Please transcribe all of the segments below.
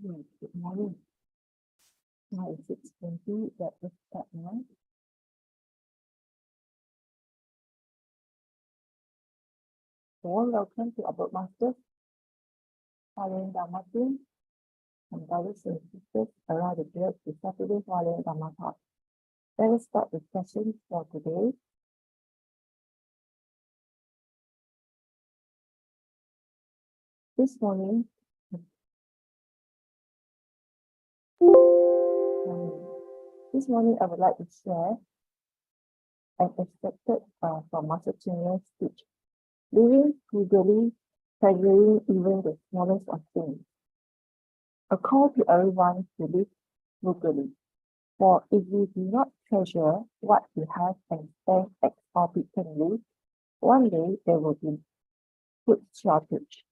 Good morning. Now it's 6:20. Let us start now. Warm welcome to our masters, Hualien Dharma team, and brothers and sisters around the globe to Saturday Hualien Dharma talk. Let us start the session for today. This morning, I would like to share an extracted from Master Ching's speech. Living frugally, treasuring even the smallest of things. A call to everyone to live frugally. For if we do not treasure what we have and spend exorbitantly, one day there will be food shortage.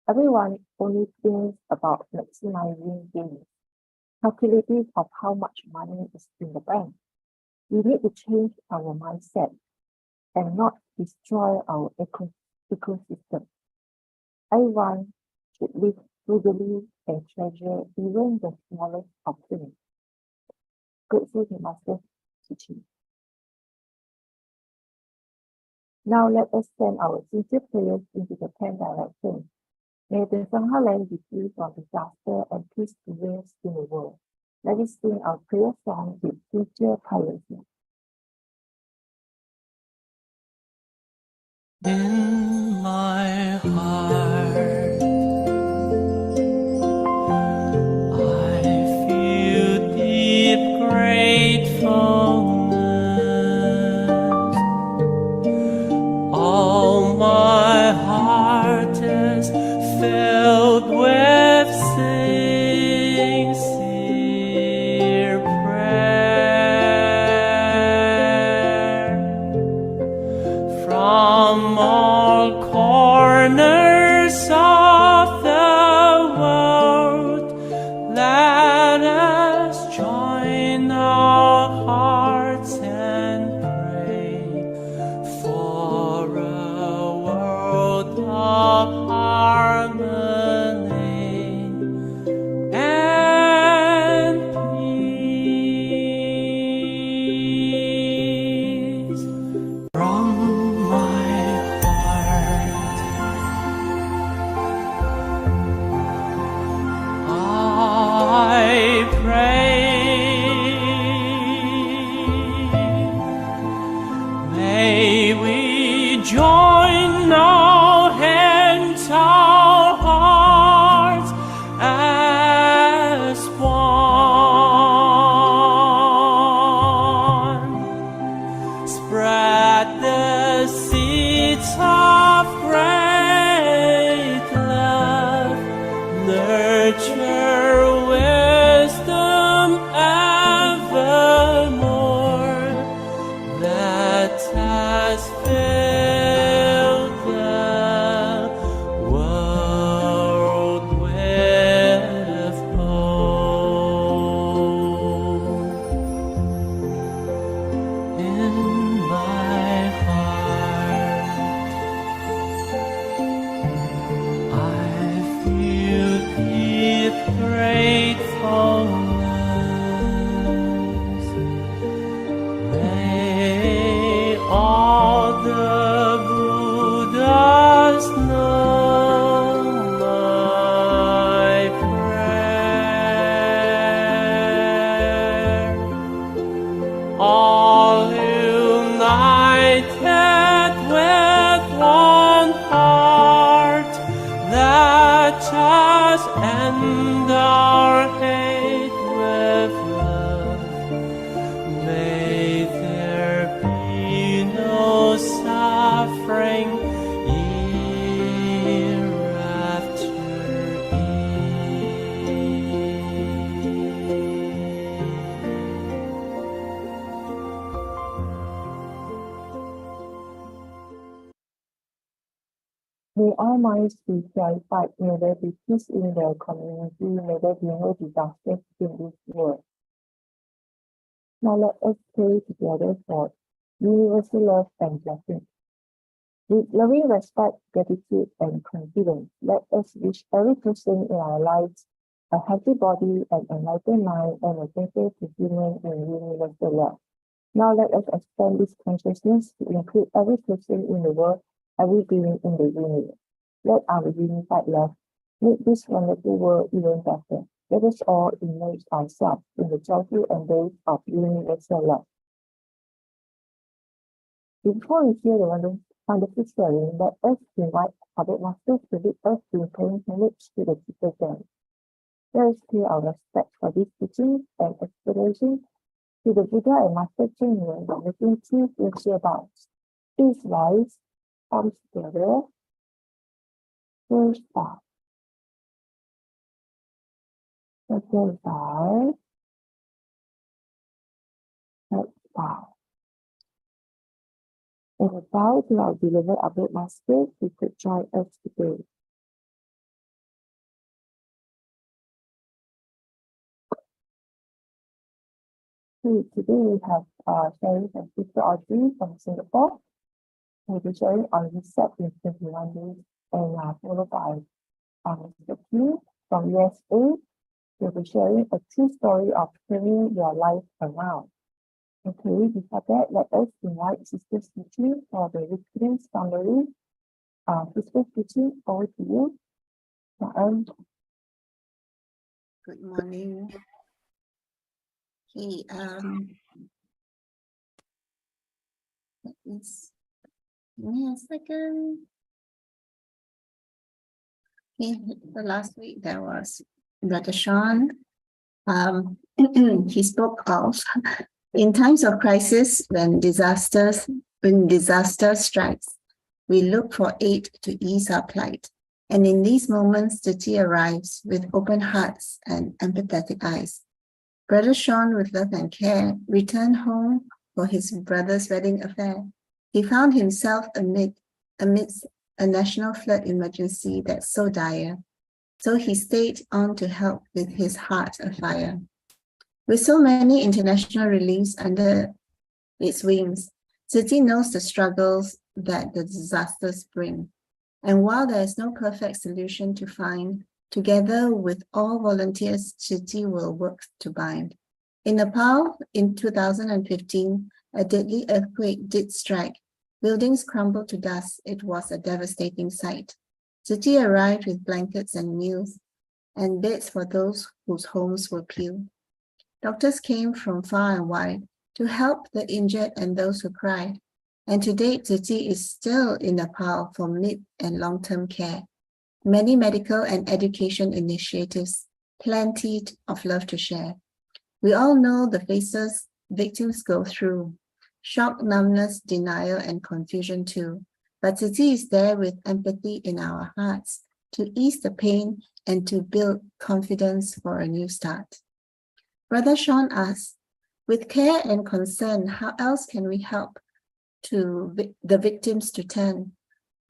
Everyone only thinks about maximizing gains, calculative of how much money is in the bank. We need to change our mindset and not destroy our ecosystem. Everyone should live frugally and treasure even the smallest of things. Grateful to Master Tzu Chi. Now let us send our sincere prayers into the 10 directions. May the Sangha land be free from disaster and peace prevails in the world. Let us sing our prayer song with sincere tirelessness. In my heart, I feel deep gratefulness. All my heart is filled with sincere prayer. From all corners of the world, let us join our hearts and pray for a world of harmony and peace. From my heart, I pray. May we join our hands, our hearts as one. Spread the seeds of great love, nurture wisdom evermore. Let us fill the world with hope. In my heart, I feel deep gratefulness. May all the Buddhas know my prayer. All united with one heart, let us end our hate with love. May there be no suffering hereafter. May all minds be purified. May there be peace in the community. May there be no disasters in this world. Now let us pray together for universal love and blessing. With loving respect, gratitude, and confidence, let us wish every person in our lives a healthy body, an enlightened mind, and a thankful to human and universal love. Now let us expand this consciousness to include every person in the world, every being in the universe. Let our unified love make this wonderful world even better. Let us all immerse ourselves in the joyful embrace of universal love. Before we hear the wonderful sharing, let us invite Puppet Master to lead us in paying homage to the teacher again. Let us pay our respect for these teachings and explorations to the Buddha and Master Ching by making two virtual bows. Please rise, arms together. First bow. Second bow. Third bow. In a bow to our beloved Abed Master, who could join us today. Today we have sharing from Sis Audrey from Singapore. We'll be sharing on reset in 21 days and followed by Mr. Q from USA. We'll be sharing a true story of turning your life around. Okay, before that, let us invite Sister Su Ching for the victim summary. Sister Su Ching, over to you. Good morning. Okay, give me a second. Okay, the last week there was Brother Sean. He spoke of in times of crisis, when disaster strikes, we look for aid to ease our plight. And in these moments, Tzu Chi arrives with open hearts and empathetic eyes. Brother Sean, with love and care, returned home for his brother's wedding affair. He found himself amidst a national flood emergency that's so dire. So he stayed on to help with his heart afire. With so many international reliefs under its wings, Tzu Chi knows the struggles that the disasters bring. And while there is no perfect solution to find, together with all volunteers, Tzu Chi will work to bind. In Nepal, in 2015, a deadly earthquake did strike. Buildings crumbled to dust. It was a devastating sight. Tzu Chi arrived with blankets and meals and beds for those whose homes were peeled. Doctors came from far and wide to help the injured and those who cried. And to date, Tzu Chi is still in Nepal for mid and long-term care. Many medical and education initiatives, plenty of love to share. We all know the phases victims go through: shock, numbness, denial, and confusion too. But Tzu Chi is there with empathy in our hearts to ease the pain and to build confidence for a new start. Brother Sean asks, with care and concern, how else can we help to the victims to turn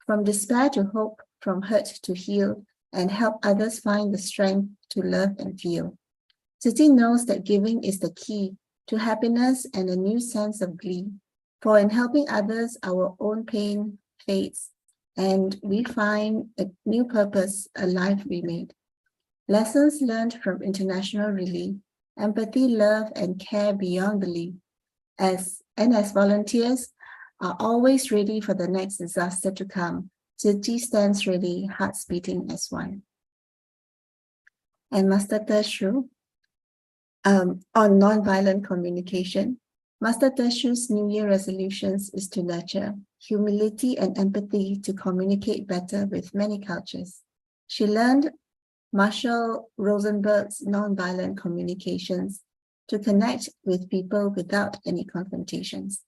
from despair to hope, from hurt to heal, and help others find the strength to love and feel? Tzu Chi knows that giving is the key to happiness and a new sense of glee. For in helping others, our own pain fades, and we find a new purpose, a life remade. Lessons learned from international relief, empathy, love, and care beyond belief. As volunteers are always ready for the next disaster to come, Tzu Chi stands ready, hearts beating as one. And Master Tzu on nonviolent communication. Master Tzu's New Year resolutions is to nurture humility and empathy to communicate better with many cultures. She learned Marshall Rosenberg's nonviolent communications to connect with people without any confrontations.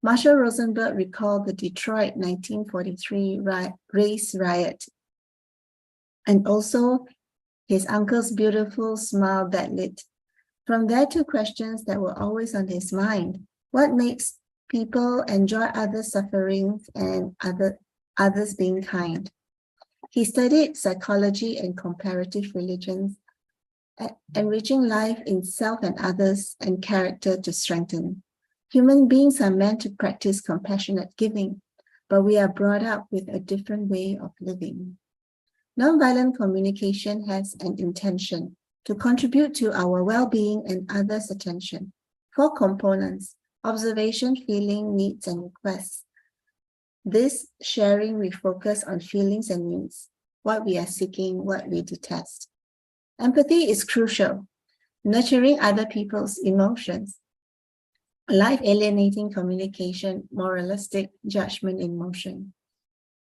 Marshall Rosenberg recalled the Detroit 1943 race riot, and also his uncle's beautiful smile that lit. From there, two questions that were always on his mind: what makes people enjoy others' sufferings and others being kind? He studied psychology and comparative religions, enriching life in self and others and character to strengthen. Human beings are meant to practice compassionate giving, but we are brought up with a different way of living. Nonviolent communication has an intention to contribute to our well-being and others' attention. 4 components: observation, feeling, needs, and requests. This sharing, we focus on feelings and needs, what we are seeking, what we detest. Empathy is crucial, nurturing other people's emotions. Life alienating communication, moralistic judgment in motion.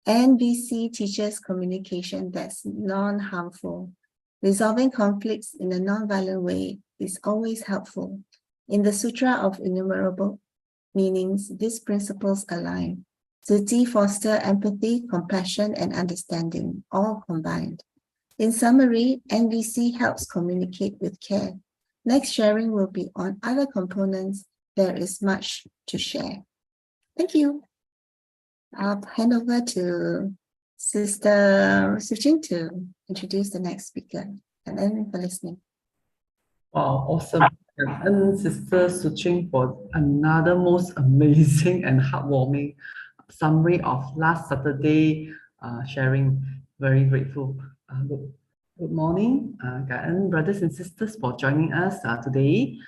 NVC teaches communication that's non-harmful. Resolving conflicts in a non-violent way is always helpful. In the Sutra of Innumerable Meanings, these principles align. Tzu Chi foster empathy, compassion, and understanding, all combined. In summary, NVC helps communicate with care. Next sharing will be on other components. There is much to share. Thank you. I'll hand over to Sister Su Ching to introduce the next speaker. And then for listening. Wow, awesome. And Sister Su Ching for another most amazing and heartwarming summary of last Saturday sharing. Very grateful. Good morning, brothers and sisters, for joining us today.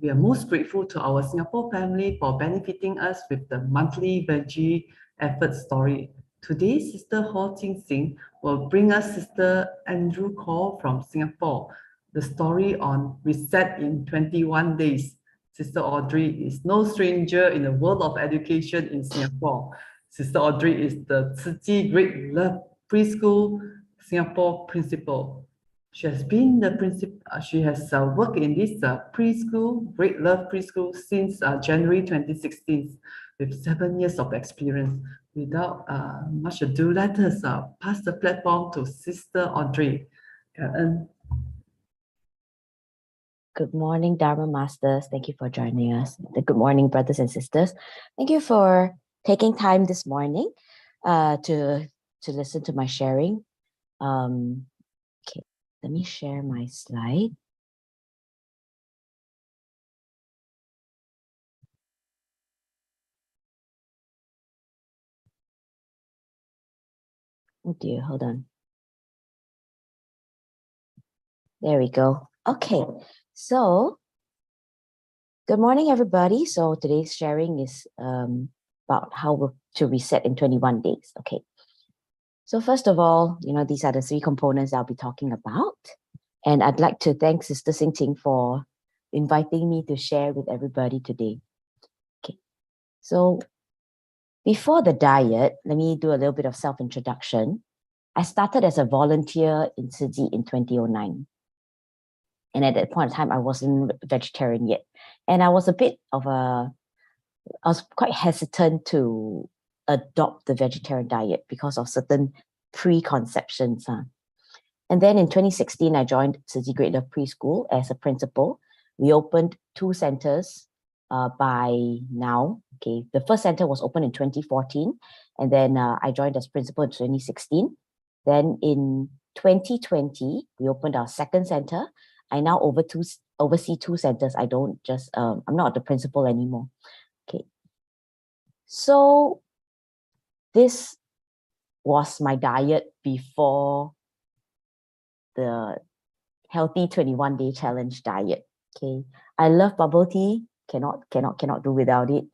We are most grateful to our Singapore family for benefiting us with the monthly veggie effort story. Today, Sister Ho Jing Sing will bring us Sister Andrew Call from Singapore, the story on Reset in 21 Days. Sister Audrey is no stranger in the world of education in Singapore. Sister Audrey is the Tzu Chi Great Love Preschool Singapore principal. She has been the principal. She has worked in this preschool, Great Love Preschool, since January 2016, with 7 years of experience. Without much ado, let us pass the platform to Sister Audrey. Good morning, Dharma Masters. Thank you for joining us. Good morning, brothers and sisters. Thank you for taking time this morning to listen to my sharing. Okay, let me share my slide. Oh dear, hold on. There we go. Okay, so good morning, everybody. So today's sharing is about how to reset in 21 days. Okay. So first of all, these are the 3 components I'll be talking about. And I'd like to thank Sister Sing Ting for inviting me to share with everybody today. Okay. So before the diet, let me do a little bit of self-introduction. I started as a volunteer in Tzu Chi in 2009. And at that point in time, I wasn't vegetarian yet. And I was I was quite hesitant to adopt the vegetarian diet because of certain preconceptions. And then in 2016, I joined Tzu Chi Great Love Preschool as a principal. We opened 2 centers by now. Okay, the first center was opened in 2014, and then I joined as principal in 2016. Then in 2020, we opened our second center. I now oversee 2 centers. I don't just, I'm not the principal anymore. Okay. So this was my diet before the healthy 21-day challenge diet. Okay. I love bubble tea. Cannot do without it.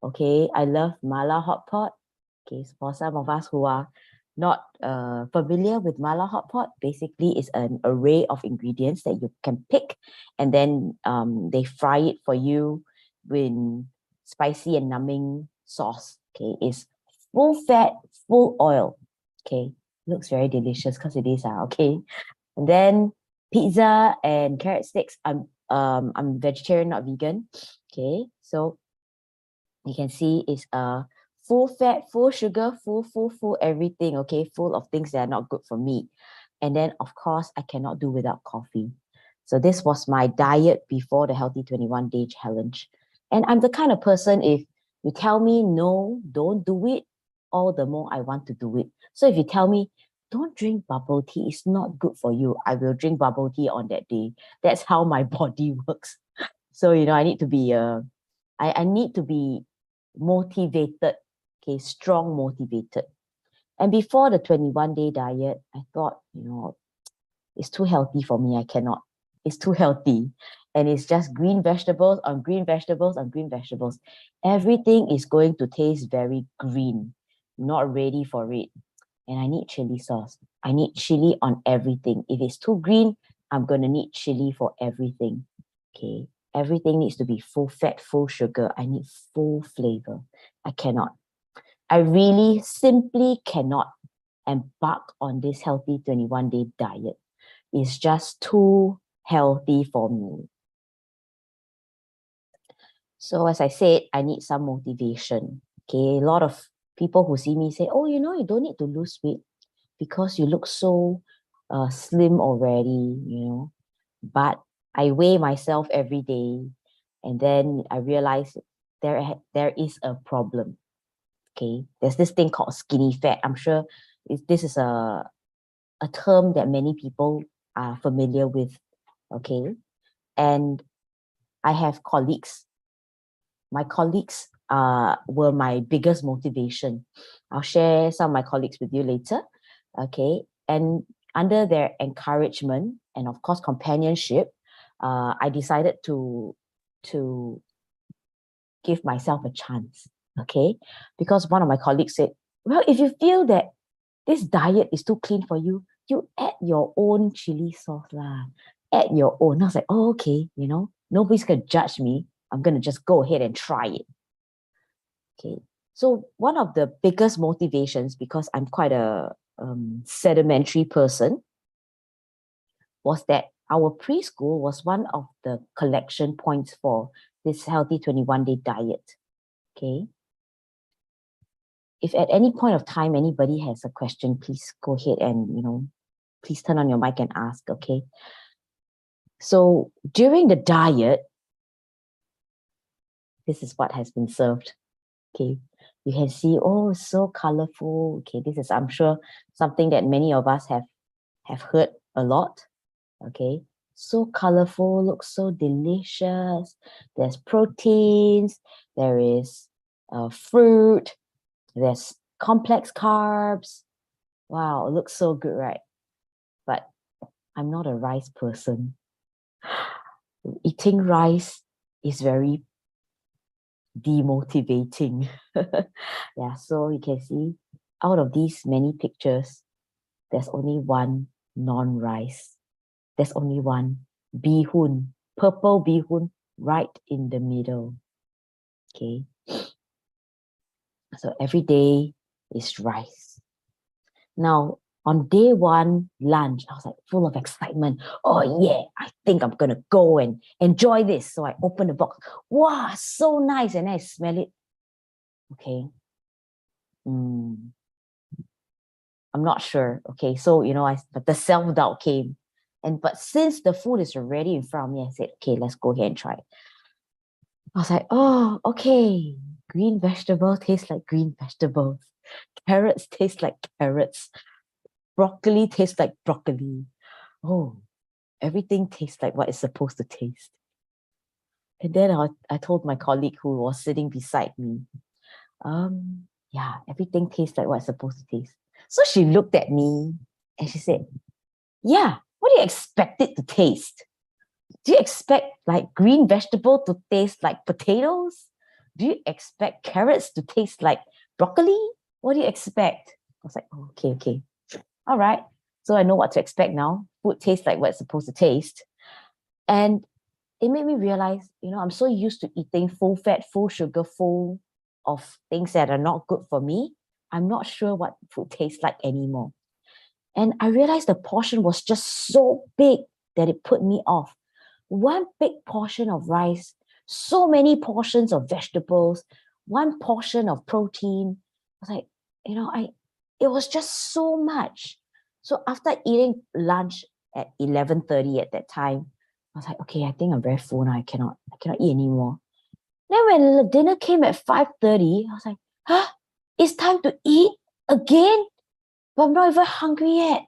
Okay. I love mala hot pot. Okay. So for some of us who are not familiar with mala hot pot, basically it's an array of ingredients that you can pick, and then they fry it for you with spicy and numbing sauce. Okay, it's full fat, full oil. Okay, looks very delicious because it is. Okay, and then pizza and carrot sticks. I'm vegetarian, not vegan. Okay, so you can see it's full fat, full sugar, full everything, okay? Full of things that are not good for me. And then, of course, I cannot do without coffee. So this was my diet before the Healthy 21-Day Challenge. And I'm the kind of person, if you tell me, no, don't do it, all the more I want to do it. So if you tell me, don't drink bubble tea, it's not good for you, I will drink bubble tea on that day. That's how my body works. So, I need to be, I need to be motivated. Okay, strong motivated. And before the 21-day diet, I thought, it's too healthy for me. I cannot. It's too healthy. And it's just green vegetables on green vegetables on green vegetables. Everything is going to taste very green, not ready for it. And I need chili sauce. I need chili on everything. If it's too green, I'm going to need chili for everything. Okay. Everything needs to be full fat, full sugar. I need full flavor. I cannot. I really simply cannot embark on this healthy 21-day diet. It's just too healthy for me. So as I said, I need some motivation. Okay, a lot of people who see me say, oh, you don't need to lose weight because you look so slim already, But I weigh myself every day, and then I realize there is a problem. Okay, there's this thing called skinny fat. I'm sure this is a term that many people are familiar with. Okay, and I have colleagues. My colleagues were my biggest motivation. I'll share some of my colleagues with you later. Okay, and under their encouragement and of course companionship, I decided to give myself a chance. Okay, because one of my colleagues said, well, if you feel that this diet is too clean for you, you add your own chili sauce lah. Add your own. I was like, oh, okay, nobody's gonna judge me. I'm gonna just go ahead and try it. Okay. So one of the biggest motivations, because I'm quite a sedimentary person, was that our preschool was one of the collection points for this healthy 21-day diet. Okay. If at any point of time anybody has a question, please go ahead and, please turn on your mic and ask, okay? So during the diet, this is what has been served, okay? You can see, oh, so colorful. Okay, this is, I'm sure, something that many of us have heard a lot, okay? So colorful, looks so delicious. There's proteins, there is fruit, there's complex carbs. Wow, it looks so good, right? But I'm not a rice person. Eating rice is very demotivating. Yeah, so you can see out of these many pictures, there's only one non-rice. There's only one bihun, purple bihun right in the middle. Okay. So every day is rice. Now, on day one lunch, I was like full of excitement. Oh yeah, I think I'm gonna go and enjoy this. So I opened the box. Wow, so nice. And I smell it. Okay. I'm not sure. Okay, so but the self-doubt came. But since the food is already in front of me, I said, okay, let's go ahead and try it. I was like, oh, okay. Green vegetables taste like green vegetables. Carrots taste like carrots. Broccoli tastes like broccoli. Oh, everything tastes like what it's supposed to taste. And then I told my colleague who was sitting beside me, yeah, everything tastes like what it's supposed to taste. So she looked at me and she said, yeah, what do you expect it to taste? Do you expect like green vegetable to taste like potatoes? Do you expect carrots to taste like broccoli? What do you expect? I was like, oh, okay. All right. So I know what to expect now. Food tastes like what it's supposed to taste. And it made me realize, I'm so used to eating full fat, full sugar, full of things that are not good for me. I'm not sure what food tastes like anymore. And I realized the portion was just so big that it put me off. One big portion of rice, so many portions of vegetables, one portion of protein. I was like, it was just so much. So after eating lunch at 11:30 at that time, I was like, okay, I think I'm very full now. I cannot eat anymore. Then when the dinner came at 5:30, I was like, it's time to eat again? But I'm not even hungry yet.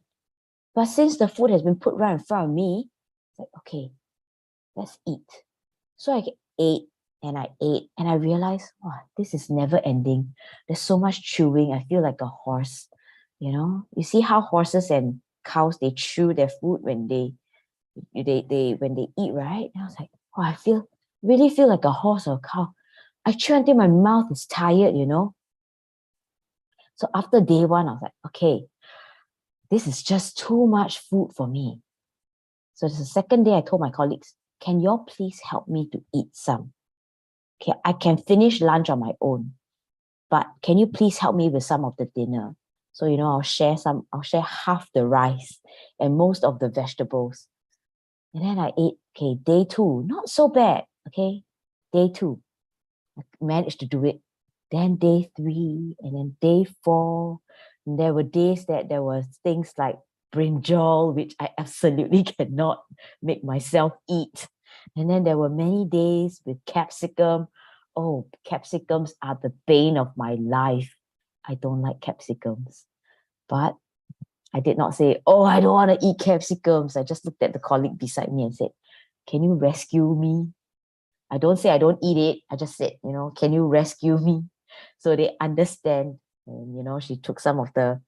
But since the food has been put right in front of me, it's like, okay, let's eat. So I ate and I realized, this is never ending. There's so much chewing. I feel like a horse. You know, you see how horses and cows, they chew their food when they when they eat, right? And I was like, oh, really feel like a horse or a cow. I chew until my mouth is tired, you know. So after day one, I was like, okay, this is just too much food for me. So the second day, I told my colleagues, can you all please help me to eat some? Okay, I can finish lunch on my own, but can you please help me with some of the dinner? So, you know, I'll share half the rice and most of the vegetables. And then I ate, okay, day 2, not so bad, okay? Day 2, I managed to do it. Then day 3, and then day 4. And there were days that there was things like brinjal, which I absolutely cannot make myself eat. And then there were many days with capsicum. Oh, capsicums are the bane of my life. I don't like capsicums. But I did not say, oh, I don't want to eat capsicums. I just looked at the colleague beside me and said, can you rescue me? I don't say I don't eat it. I just said, you know, can you rescue me? So they understand. And, you know, she took some of the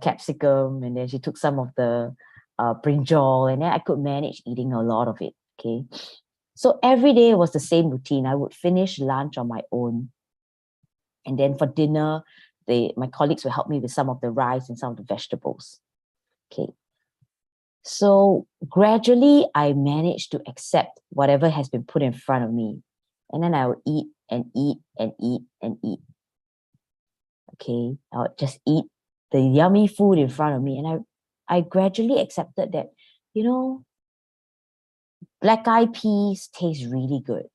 capsicum, and then she took some of the brinjal, and then I could manage eating a lot of it. Okay. So every day was the same routine. I would finish lunch on my own. And then for dinner, my colleagues will help me with some of the rice and some of the vegetables. Okay. So gradually, I managed to accept whatever has been put in front of me. And then I would eat and eat and eat and eat. Okay. I would just eat the yummy food in front of me. And I gradually accepted that, you know, black-eyed peas taste really good.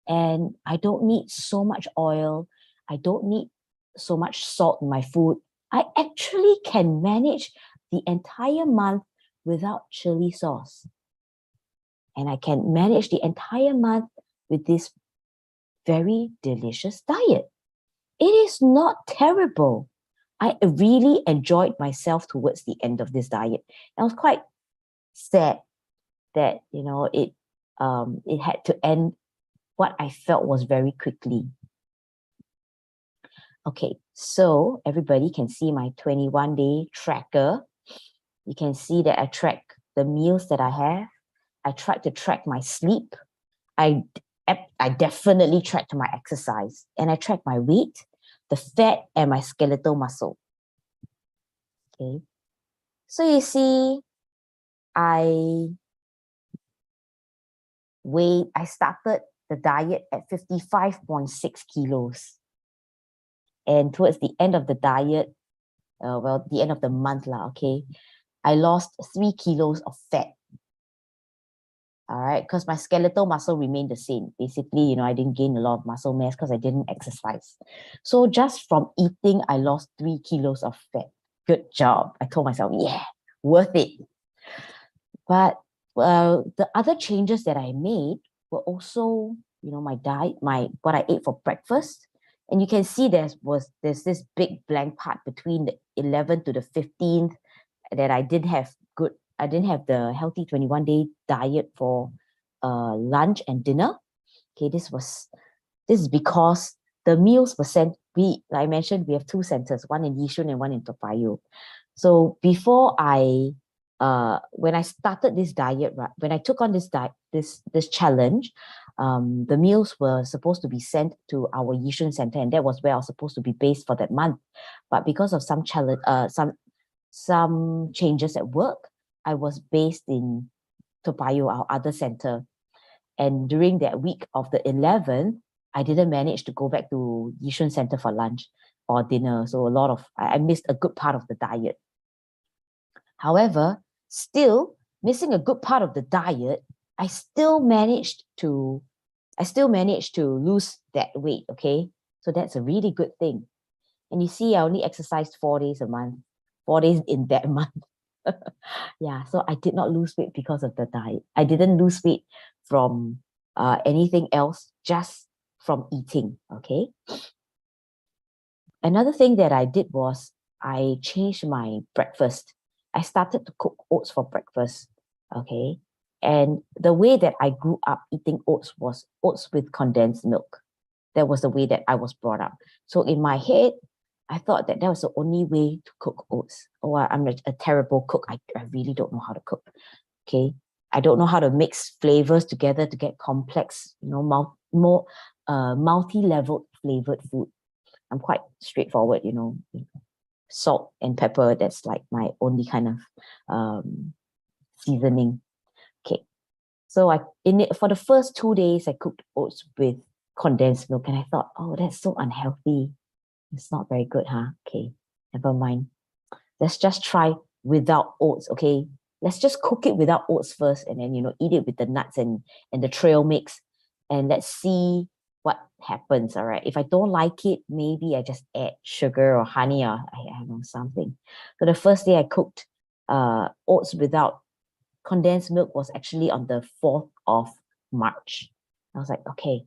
And I don't need so much oil. I don't need so much salt in my food. I actually can manage the entire month without chili sauce. And I can manage the entire month with this very delicious diet. It is not terrible. I really enjoyed myself towards the end of this diet. I was quite sad that, you know, it had to end what I felt was very quickly. Okay, so everybody can see my 21-day tracker. You can see that I track the meals that I have. I try to track my sleep. I definitely track my exercise, and I track my weight, the fat, and my skeletal muscle. Okay, so you see, I started the diet at 55.6 kilos. And towards the end of the diet, the end of the month, okay, I lost 3 kilos of fat. All right, because my skeletal muscle remained the same. Basically, you know, I didn't gain a lot of muscle mass because I didn't exercise. So just from eating, I lost 3 kilos of fat. Good job. I told myself, yeah, worth it. But the other changes that I made were also, you know, my diet, what I ate for breakfast. And you can see there's this big blank part between the 11th to the 15th that I didn't have the healthy 21-day diet for lunch and dinner. Okay, this is because the meals were sent. Like I mentioned, we have 2 centers, one in Yishun and one in Toa Payoh. So before when I started this diet, right, when I took on this challenge, the meals were supposed to be sent to our Yishun center, and that was where I was supposed to be based for that month. But because of some challenge, some changes at work, I was based in Toa Payoh, our other center. And during that week of the 11th, I didn't manage to go back to Yishun center for lunch or dinner. So I missed a good part of the diet. However, still missing a good part of the diet, I still managed to lose that weight, okay? So that's a really good thing. And you see, I only exercised 4 days a month, 4 days in that month. Yeah, so I did not lose weight because of the diet. I didn't lose weight from anything else, just from eating, okay? Another thing that I did was I changed my breakfast. I started to cook oats for breakfast, okay? And the way that I grew up eating oats was oats with condensed milk. That was the way that I was brought up. So in my head, I thought that was the only way to cook oats. Oh, I'm a terrible cook. I really don't know how to cook. Okay. I don't know how to mix flavors together to get complex, more multi-leveled flavored food. I'm quite straightforward, salt and pepper. That's like my only kind of seasoning. Okay. So for the first 2 days, I cooked oats with condensed milk, and I thought, oh, that's so unhealthy. It's not very good, huh? Okay, never mind. Let's just try without oats, okay? Let's just cook it without oats first, and then, eat it with the nuts and the trail mix, and let's see what happens, all right? If I don't like it, maybe I just add sugar or honey or I don't know, something. So the first day I cooked oats without condensed milk was actually on the 4th of March. I was like, okay,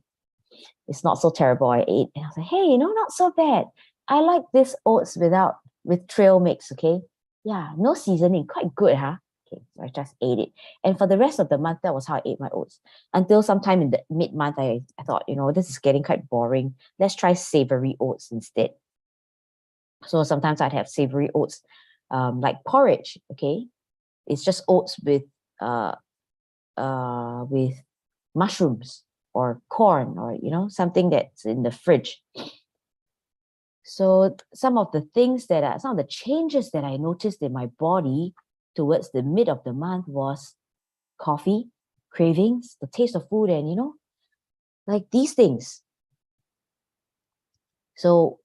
it's not so terrible. I ate and I was like, hey, not so bad. I like this oats with trail mix, okay? Yeah, no seasoning, quite good, huh? Okay, so I just ate it. And for the rest of the month, that was how I ate my oats. Until sometime in the mid-month, I thought, this is getting quite boring. Let's try savory oats instead. So sometimes I'd have savory oats, like porridge, okay? It's just oats with mushrooms or corn or something that's in the fridge. So some of the changes that I noticed in my body towards the mid of the month was coffee, cravings, the taste of food, and like these things. So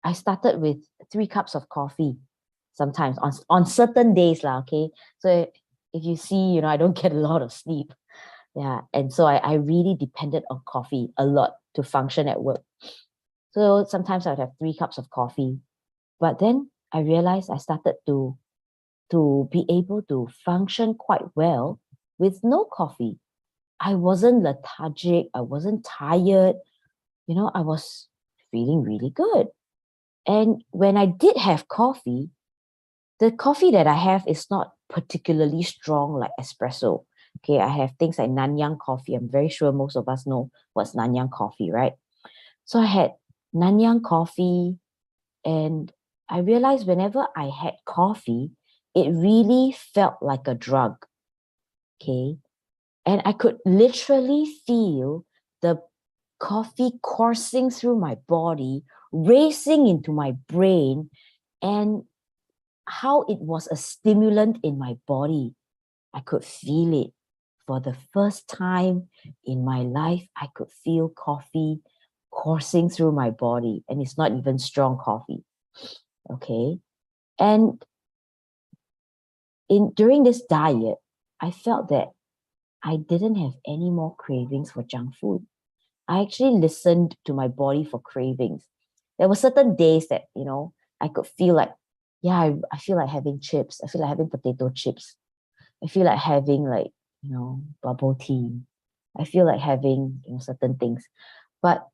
I started with 3 cups of coffee sometimes on certain days, okay? So if you see, I don't get a lot of sleep. Yeah. And so I really depended on coffee a lot to function at work. So sometimes I would have 3 cups of coffee. But then I realized I started to be able to function quite well with no coffee. I wasn't lethargic. I wasn't tired. I was feeling really good. And when I did have coffee, the coffee that I have is not particularly strong like espresso. Okay, I have things like Nanyang coffee. I'm very sure most of us know what's Nanyang coffee, right? So I had Nanyang coffee, and I realized whenever I had coffee, it really felt like a drug. Okay. And I could literally feel the coffee coursing through my body, racing into my brain, and how it was a stimulant in my body. I could feel it. For the first time in my life, I could feel coffee coursing through my body, and it's not even strong coffee. Okay. And during this diet, I felt that I didn't have any more cravings for junk food. I actually listened to my body for cravings. There were certain days that, I could feel like, yeah, I feel like having chips. I feel like having potato chips. I feel like having bubble tea. I feel like having, certain things. But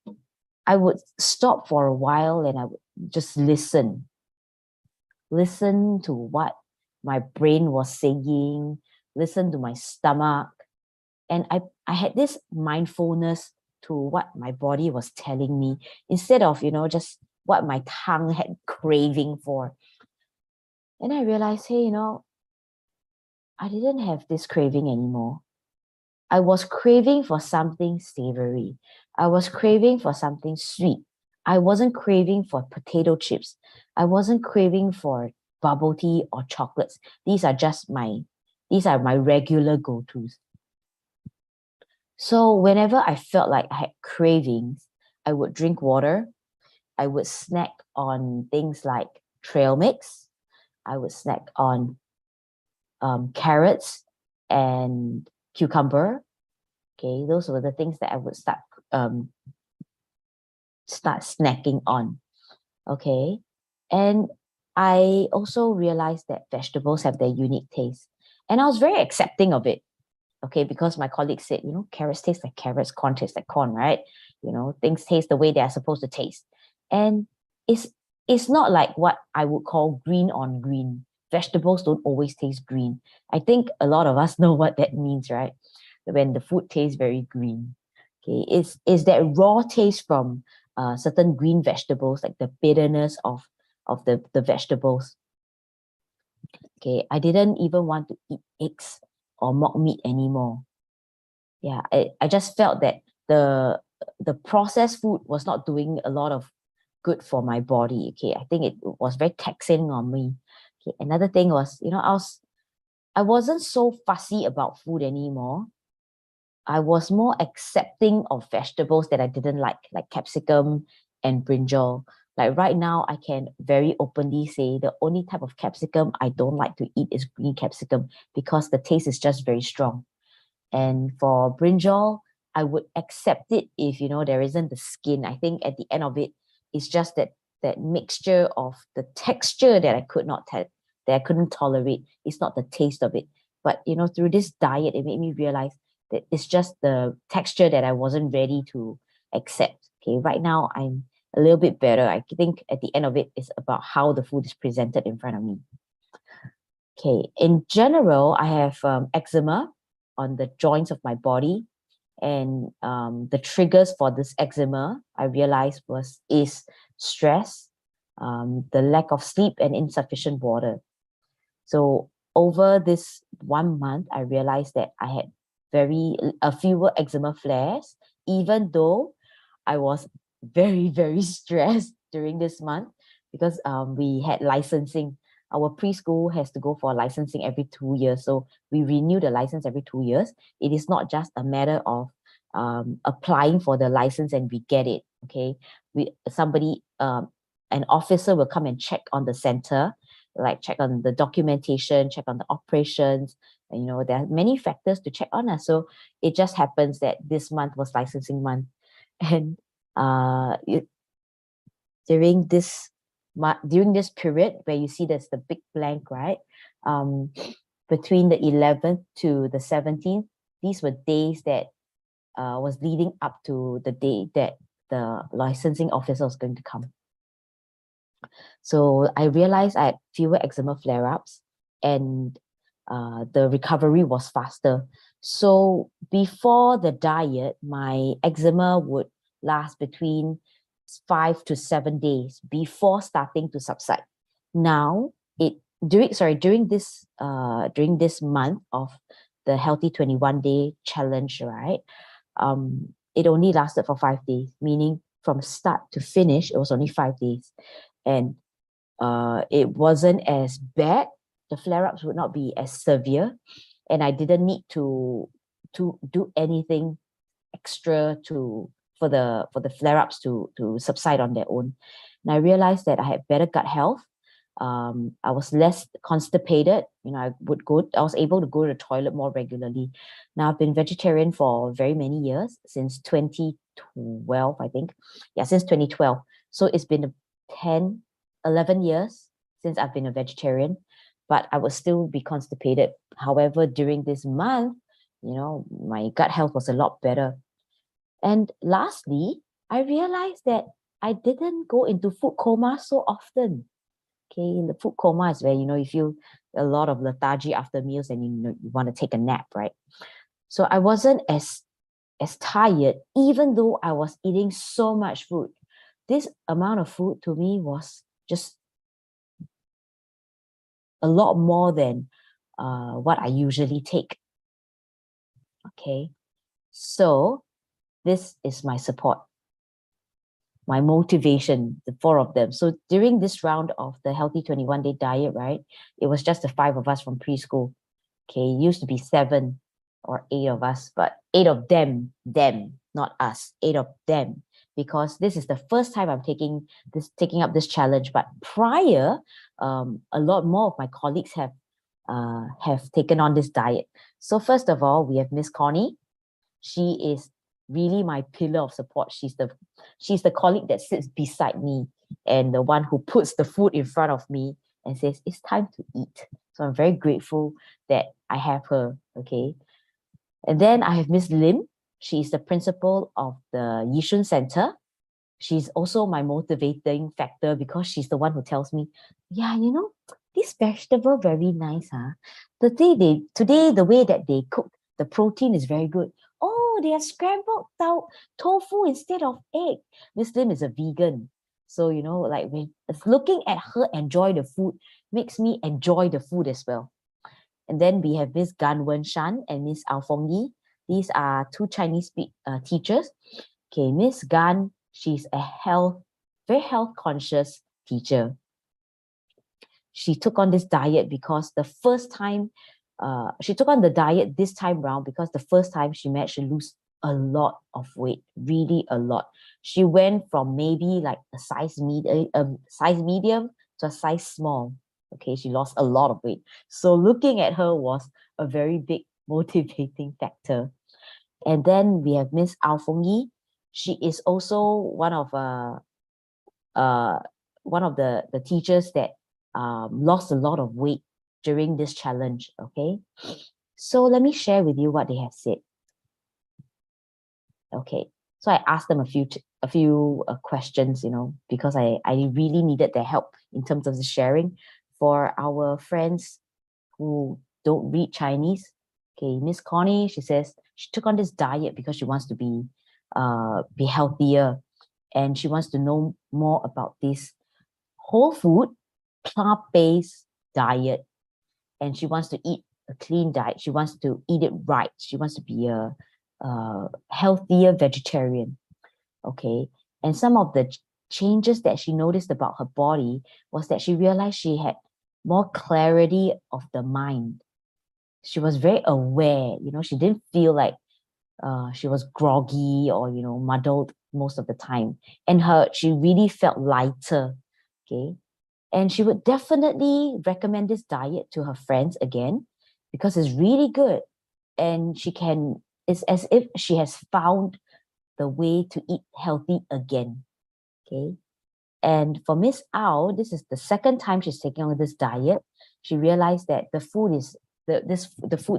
I would stop for a while and I would just listen to what my brain was saying, listen to my stomach. And I had this mindfulness to what my body was telling me instead of, just what my tongue had craving for. And I realized, hey, I didn't have this craving anymore. I was craving for something savory. I was craving for something sweet. I wasn't craving for potato chips. I wasn't craving for bubble tea or chocolates. These are my regular go-tos. So whenever I felt like I had cravings, I would drink water. I would snack on things like trail mix. I would snack on carrots and cucumber. Okay, those were the things that I would start snacking on. Okay, and I also realized that vegetables have their unique taste, and I was very accepting of it. Okay, because my colleagues said, carrots taste like carrots, corn tastes like corn, right? Things taste the way they are supposed to taste, and it's not like what I would call green on green. Vegetables don't always taste green. I think a lot of us know what that means, right? When the food tastes very green. Okay, it's that raw taste from certain green vegetables, like the bitterness of the vegetables. Okay, I didn't even want to eat eggs or mock meat anymore. Yeah, I just felt that the processed food was not doing a lot of good for my body. Okay, I think it was very taxing on me. Okay, another thing was, I wasn't so fussy about food anymore. I was more accepting of vegetables that I didn't like capsicum and brinjal. Like right now, I can very openly say the only type of capsicum I don't like to eat is green capsicum because the taste is just very strong. And for brinjal, I would accept it if, there isn't the skin. I think at the end of it, it's just that mixture of the texture that I that I couldn't tolerate. It's not the taste of it. But, through this diet, it made me realize that it's just the texture that I wasn't ready to accept. Okay, right now I'm a little bit better. I think at the end of it, it's about how the food is presented in front of me. Okay, in general, I have eczema on the joints of my body, and the triggers for this eczema I realized is stress, the lack of sleep, and insufficient water. So over this 1 month, I realized that I had fewer eczema flares, even though I was very, very stressed during this month because we had licensing. Our preschool has to go for licensing every 2 years. So we renew the license every 2 years. It is not just a matter of applying for the license and we get it. Okay. An officer will come and check on the center, like check on the documentation, check on the operations. And, there are many factors to check on. So it just happens that this month was licensing month. And during this period where you see there's the big blank, right? Between the 11th to the 17th, these were days that was leading up to the day that the licensing officer was going to come. So I realized I had fewer eczema flare-ups and the recovery was faster. So before the diet, my eczema would last between 5 to 7 days before starting to subside. Now, during this month of the Healthy 21 Day Challenge, right? It only lasted for 5 days, meaning from start to finish, it was only 5 days. And it wasn't as bad. The flare-ups would not be as severe. And I didn't need to do anything extra for the flare-ups to subside on their own. And I realized that I had better gut health. I was less constipated. I was able to go to the toilet more regularly. Now I've been vegetarian for very many years, since 2012, I think. Yeah, since 2012. So it's been 11 years since I've been a vegetarian, but I would still be constipated. However, during this month, my gut health was a lot better. And lastly, I realized that I didn't go into food coma so often. Okay, the food coma is where, you feel a lot of lethargy after meals and you want to take a nap, right? So I wasn't as tired, even though I was eating so much food. This amount of food to me was just a lot more than what I usually take. Okay, so this is my support, my motivation, the 4 of them. So during this round of the Healthy 21 Day Diet, right, it was just the 5 of us from preschool. Okay, it used to be 7 or 8 of us, but 8 of them, not us, 8 of them, because this is the first time I'm taking up this challenge. But prior, a lot more of my colleagues have taken on this diet. So first of all, we have Miss Connie. She is really my pillar of support. She's the colleague that sits beside me and the one who puts the food in front of me and says, it's time to eat. So I'm very grateful that I have her. Okay. And then I have Miss Lim. She is the principal of the Yishun Center. She's also my motivating factor because she's the one who tells me, yeah, this vegetable very nice, huh? Today, the way that they cook, the protein is very good. Oh, oh, they have scrambled tofu instead of egg. Miss Lim is a vegan. So, you know, like when looking at her enjoy the food makes me enjoy the food as well. And then we have Miss Gan Wen Shan and Miss Ao Fong Yi. These are two Chinese teachers. Okay, Miss Gan, she's a very health conscious teacher. She took on this diet because the first time, she took on the diet this time round because the first time she managed to lose a lot of weight, really a lot. She went from maybe like a size medium to a size small. Okay, she lost a lot of weight. So looking at her was a very big motivating factor. And then we have Miss Ao Fong Yi. She is also one of the teachers that lost a lot of weight during this challenge. Okay, so let me share with you what they have said. Okay, so I asked them a few questions, you know, because I really needed their help in terms of the sharing for our friends who don't read Chinese. Okay, Miss Connie, she says she took on this diet because she wants to be healthier, and she wants to know more about this whole food, plant-based diet, and she wants to eat a clean diet. She wants to eat it right. She wants to be a healthier vegetarian. Okay, and some of the changes that she noticed about her body was that she realized she had more clarity of the mind. She was very aware, you know, she didn't feel like she was groggy or, you know, muddled most of the time. And she really felt lighter. Okay, and she would definitely recommend this diet to her friends again because it's really good, and it's as if she has found the way to eat healthy again. Okay, and for Miss Ao, this is the second time she's taking on this diet. She realized that the food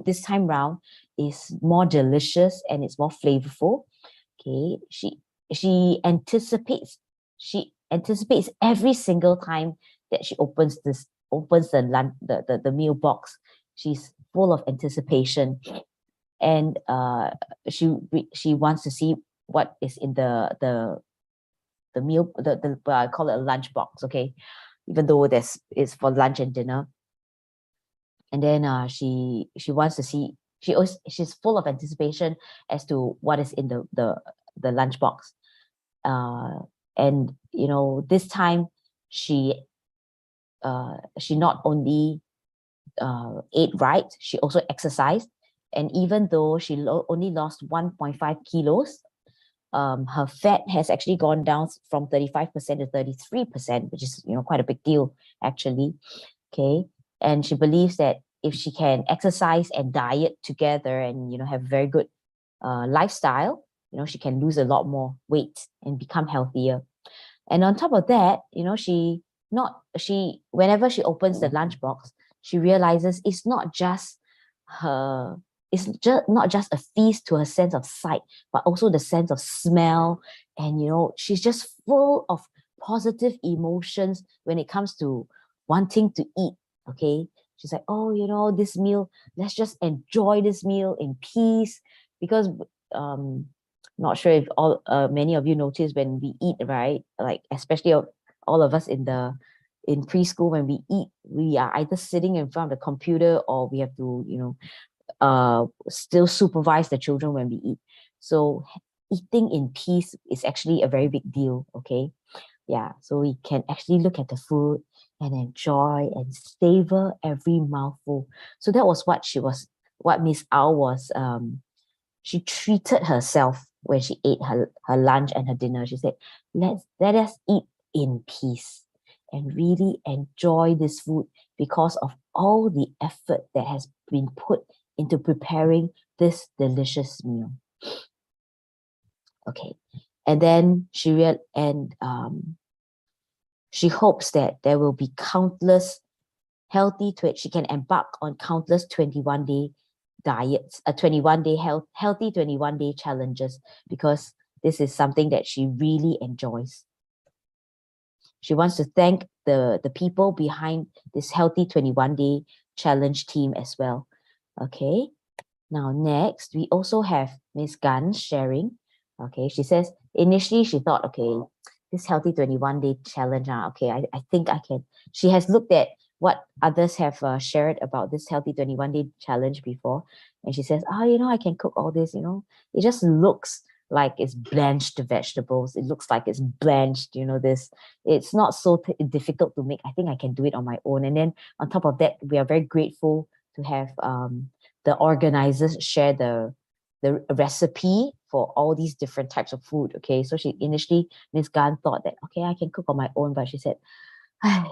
this time round is more delicious and it's more flavorful. Okay, she anticipates every single time that she opens the meal box. She's full of anticipation, and she wants to see what is in the meal, I call it a lunch box. Okay, even though it's for lunch and dinner. And then she wants to see, she's full of anticipation as to what is in the lunch box. And you know, this time she not only ate right, she also exercised. And even though she only lost 1.5 kilos, her fat has actually gone down from 35% to 33%, which is, you know, quite a big deal actually. Okay, and she believes that if she can exercise and diet together and, you know, have very good lifestyle, you know, she can lose a lot more weight and become healthier. And on top of that, you know, whenever she opens the lunchbox, she realizes it's not just not just a feast to her sense of sight, but also the sense of smell. And, you know, she's just full of positive emotions when it comes to wanting to eat. Okay, she's like, oh, you know, this meal, let's just enjoy this meal in peace. Because not sure if many of you notice when we eat, right? Like especially all of us in preschool, when we eat, we are either sitting in front of the computer or we have to, you know, still supervise the children when we eat. So eating in peace is actually a very big deal. Okay, yeah, so we can actually look at the food and enjoy and savor every mouthful. So that was what Miss Ao was. She treated herself when she ate her lunch and her dinner. She said, let us eat in peace and really enjoy this food because of all the effort that has been put into preparing this delicious meal. Okay, and then she hopes that there will be countless she can embark on countless 21-day diets, 21-day healthy 21-day challenges, because this is something that she really enjoys. She wants to thank the people behind this healthy 21-day challenge team as well. Okay, Now, next, we also have Miss Gunn sharing. Okay, she says, initially she thought, okay, this healthy 21-day challenge, okay, I think I can. She has looked at what others have shared about this healthy 21-day challenge before. And she says, I can cook all this, it just looks like it's blanched vegetables. It looks like it's blanched, this. It's not so difficult to make. I think I can do it on my own. And then on top of that, we are very grateful to have the organizers share the recipe for all these different types of food. Okay, so she initially, Miss Gan thought that, okay, I can cook on my own, but she said, a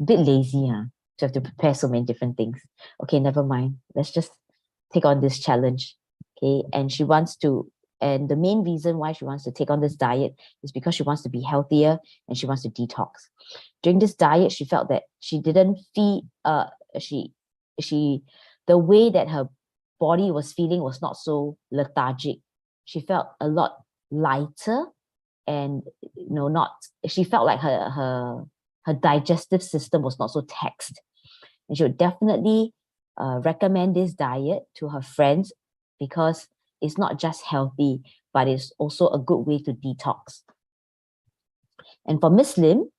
bit lazy, to have to prepare so many different things. Okay, never mind. Let's just take on this challenge. Okay, and she wants to, and the main reason why she wants to take on this diet is because she wants to be healthier and she wants to detox. During this diet, she felt that she didn't feel, the way that her body was feeling was not so lethargic. She felt a lot lighter, and she felt like her digestive system was not so taxed. And she would definitely recommend this diet to her friends because it's not just healthy, but it's also a good way to detox. And for Miss Lim,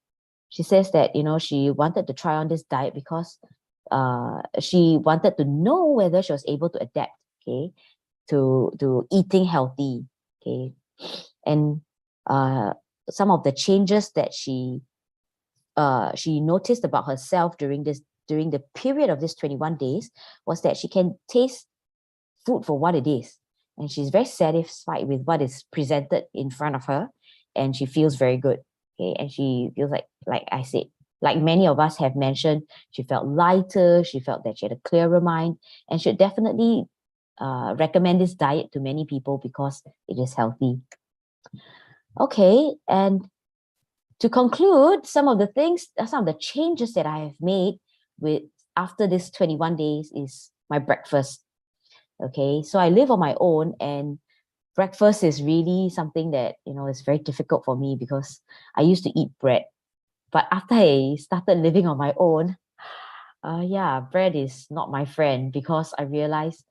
she says that she wanted to try on this diet because she wanted to know whether she was able to adapt, okay, to eating healthy, okay. And some of the changes that she noticed about herself during the period of this 21 days was that she can taste food for what it is, and she's very satisfied with what is presented in front of her, and she feels very good. Okay, and she feels like I said, like many of us have mentioned, she felt lighter, she felt that she had a clearer mind, and should definitely recommend this diet to many people because it is healthy. Okay, and to conclude, some of the changes that I have made after this 21 days is my breakfast. Okay, so I live on my own, and breakfast is really something that is very difficult for me because I used to eat bread. But after I started living on my own, bread is not my friend because I realized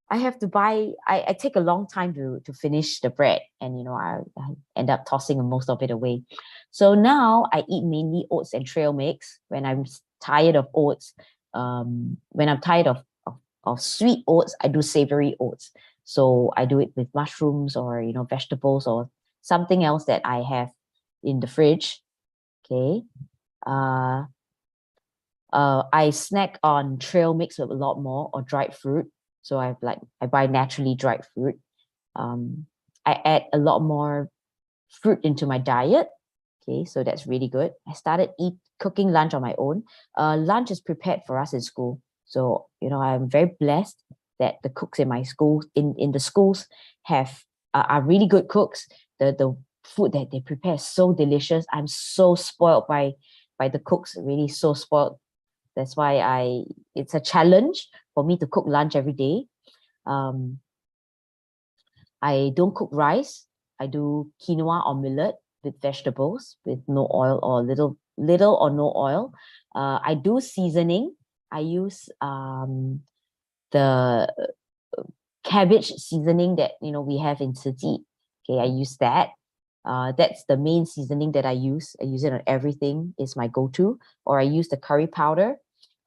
I have to buy, I take a long time to finish the bread, and I end up tossing most of it away. So now I eat mainly oats and trail mix when I'm tired of oats. When I'm tired of sweet oats, I do savory oats. So I do it with mushrooms or vegetables or something else that I have in the fridge. Okay. I snack on trail mix with a lot more, or dried fruit. So I buy naturally dried fruit. I add a lot more fruit into my diet. Okay, so that's really good. I started cooking lunch on my own. Lunch is prepared for us in school. So, I'm very blessed that the cooks in my school, in the schools, are really good cooks. The food that they prepare is so delicious. I'm so spoiled by the cooks, really so spoiled. That's why it's a challenge for me to cook lunch every day. I don't cook rice. I do quinoa omelette with vegetables with no oil or little or no oil. I do seasoning. I use the cabbage seasoning that we have in Tzu Chi. Okay, I use that. That's the main seasoning that I use. I use it on everything. It's my go-to. Or I use the curry powder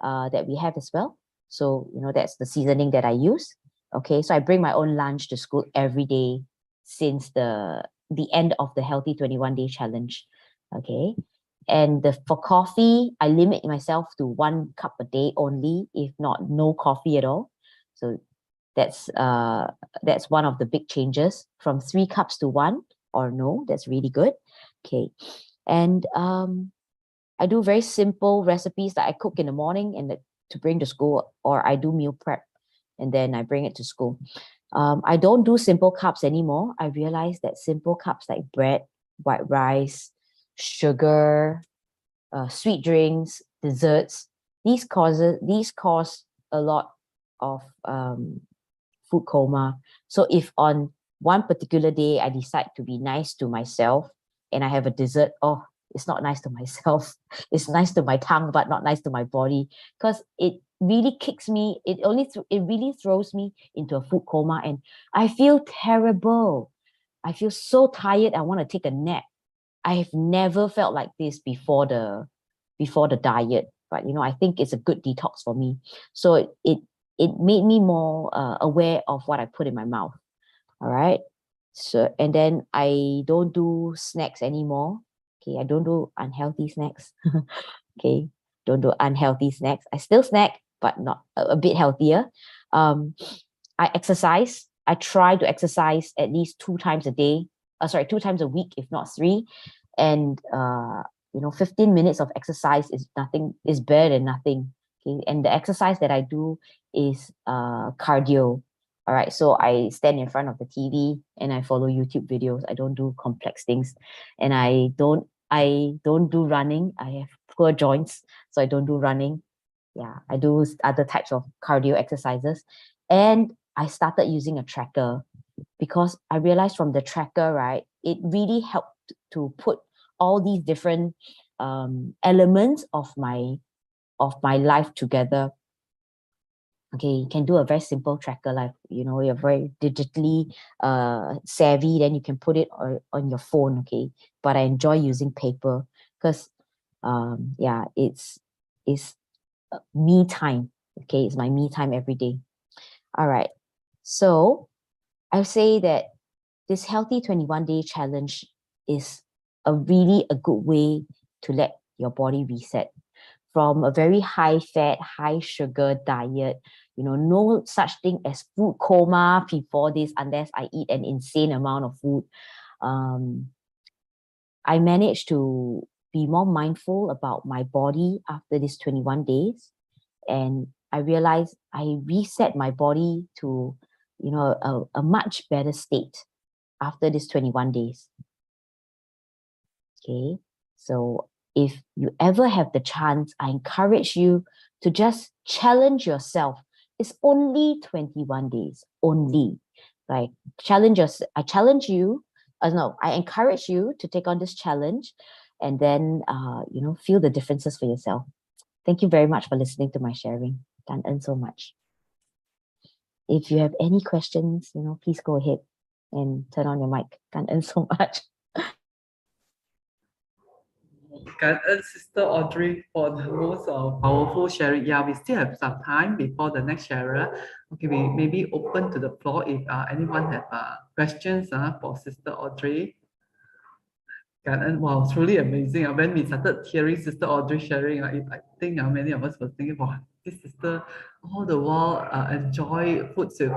that we have as well. So that's the seasoning that I use. Okay, so I bring my own lunch to school every day since the end of the healthy 21-day challenge. Okay, and for coffee, I limit myself to 1 cup a day only, if not no coffee at all. So that's one of the big changes, from 3 cups to 1 or no. That's really good. Okay, and I do very simple recipes that I cook in the morning and to bring to school, or I do meal prep and then I bring it to school. I don't do simple carbs anymore. I realize that simple carbs like bread, white rice, sugar, sweet drinks, desserts, these cause a lot of food coma. So if on one particular day I decide to be nice to myself and I have a dessert, it's not nice to myself. It's nice to my tongue, but not nice to my body, because it really kicks me. It really throws me into a food coma, and I feel terrible. I feel so tired. I want to take a nap. I've never felt like this before the diet, but I think it's a good detox for me. So it made me more aware of what I put in my mouth. All right. So, and then I don't do snacks anymore. Okay, I don't do unhealthy snacks. Okay, don't do unhealthy snacks. I still snack, but not a bit healthier. I exercise. I try to exercise at least 2 times a day. 2 times a week, if not 3. And 15 minutes of exercise is better than nothing. Okay, and the exercise that I do is cardio. All right, so I stand in front of the TV and I follow YouTube videos. I don't do complex things, and I don't do running. I have poor joints, so I don't do running. Yeah, I do other types of cardio exercises, and I started using a tracker because I realized from the tracker, right, it really helped to put all these different elements of my life together. Okay, you can do a very simple tracker, like you're very digitally savvy, then you can put it on your phone. Okay, but I enjoy using paper because it's me time. Okay, it's my me time every day. All right, so I say that this healthy 21-day challenge is a good way to let your body reset from a very high fat, high sugar diet. No such thing as food coma before this unless I eat an insane amount of food. I managed to be more mindful about my body after these 21 days. And I realized I reset my body to, a much better state after these 21 days. Okay, so if you ever have the chance, I encourage you to just challenge yourself. It's only 21 days, only. Like, I challenge you, I encourage you to take on this challenge and then, feel the differences for yourself. Thank you very much for listening to my sharing. Can earn so much. If you have any questions, please go ahead and turn on your mic. Can earn so much. Sister Audrey, for the most powerful sharing. Yeah, we still have some time before the next sharer. Okay, we maybe open to the floor if anyone have questions for Sister Audrey. Wow, truly amazing. When we started hearing Sister Audrey sharing, I think many of us were thinking, wow, this sister all the while enjoy foods with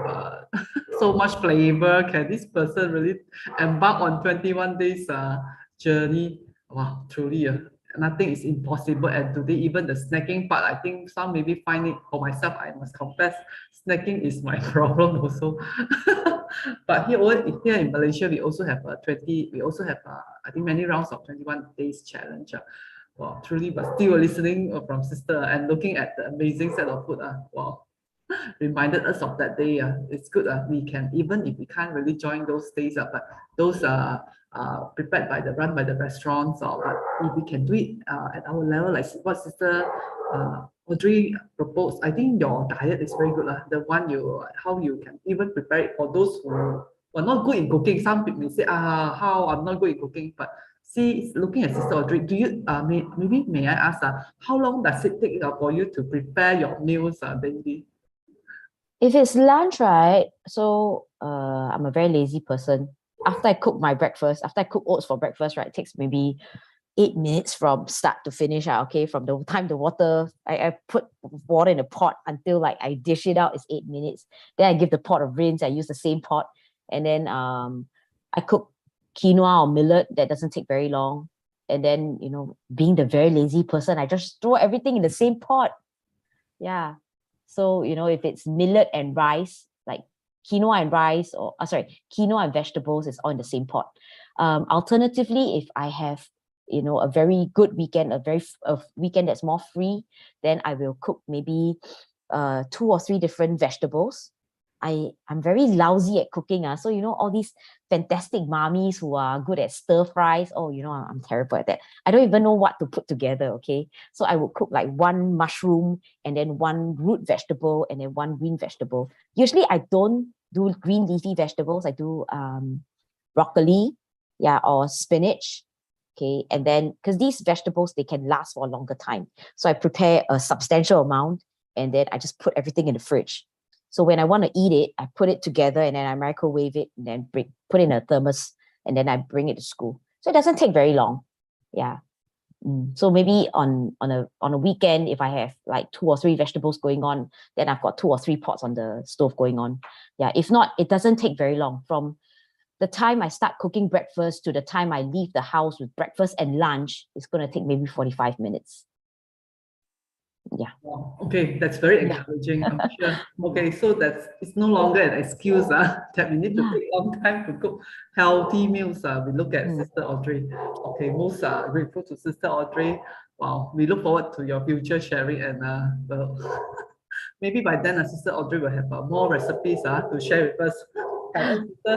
so much flavor. Can this person really embark on 21 days journey? Wow, truly nothing is impossible. And today, even the snacking part, I think some maybe find it. For myself, I must confess, snacking is my problem also. But here in Malaysia, we also have I think many rounds of 21 days challenge. Wow, truly, but still listening from sister and looking at the amazing set of food. Wow, reminded us of that day. It's good. We can, even if we can't really join those days, but those prepared run by the restaurants, but if we can do it at our level, like what Sister Audrey proposed, I think your diet is very good. The one how you can even prepare it for those who are not good in cooking. Some people may say, how I'm not good in cooking, but see, looking at Sister Audrey, do you may I ask, how long does it take for you to prepare your meals daily? If it's lunch, right? So I'm a very lazy person. After I cook my breakfast, after I cook oats for breakfast, right, it takes maybe 8 minutes from start to finish. Okay, from the time the water, I put water in a pot until like I dish it out is 8 minutes. Then I give the pot a rinse. I use the same pot, and then I cook quinoa or millet. That doesn't take very long. And then being the very lazy person, I just throw everything in the same pot. Yeah. So, if it's millet and rice, like quinoa and rice, or quinoa and vegetables is all in the same pot. Alternatively, if I have, a very good weekend, a weekend that's more free, then I will cook maybe 2 or 3 different vegetables. I'm very lousy at cooking. So all these fantastic mommies who are good at stir fries. Oh, I'm terrible at that. I don't even know what to put together. Okay, so I would cook like one mushroom and then one root vegetable and then one green vegetable. Usually, I don't do green leafy vegetables. I do broccoli, yeah, or spinach. Okay, and then because these vegetables they can last for a longer time, so I prepare a substantial amount and then I just put everything in the fridge. So when I want to eat it, I put it together and then I microwave it and then put it in a thermos and then I bring it to school. So it doesn't take very long. Yeah. So maybe on a weekend, if I have like 2 or 3 vegetables going on, then I've got 2 or 3 pots on the stove going on. Yeah. If not, it doesn't take very long. From the time I start cooking breakfast to the time I leave the house with breakfast and lunch, it's going to take maybe 45 minutes. Yeah. Wow. Okay, that's very Yeah. encouraging. I'm sure. Okay, so it's no longer an excuse that we need to Yeah. take a long time to cook healthy meals. We look at Mm. Sister Audrey. Okay, most grateful to Sister Audrey. Wow, we look forward to your future sharing and well, maybe by then Sister Audrey will have more recipes to share with us. Sister.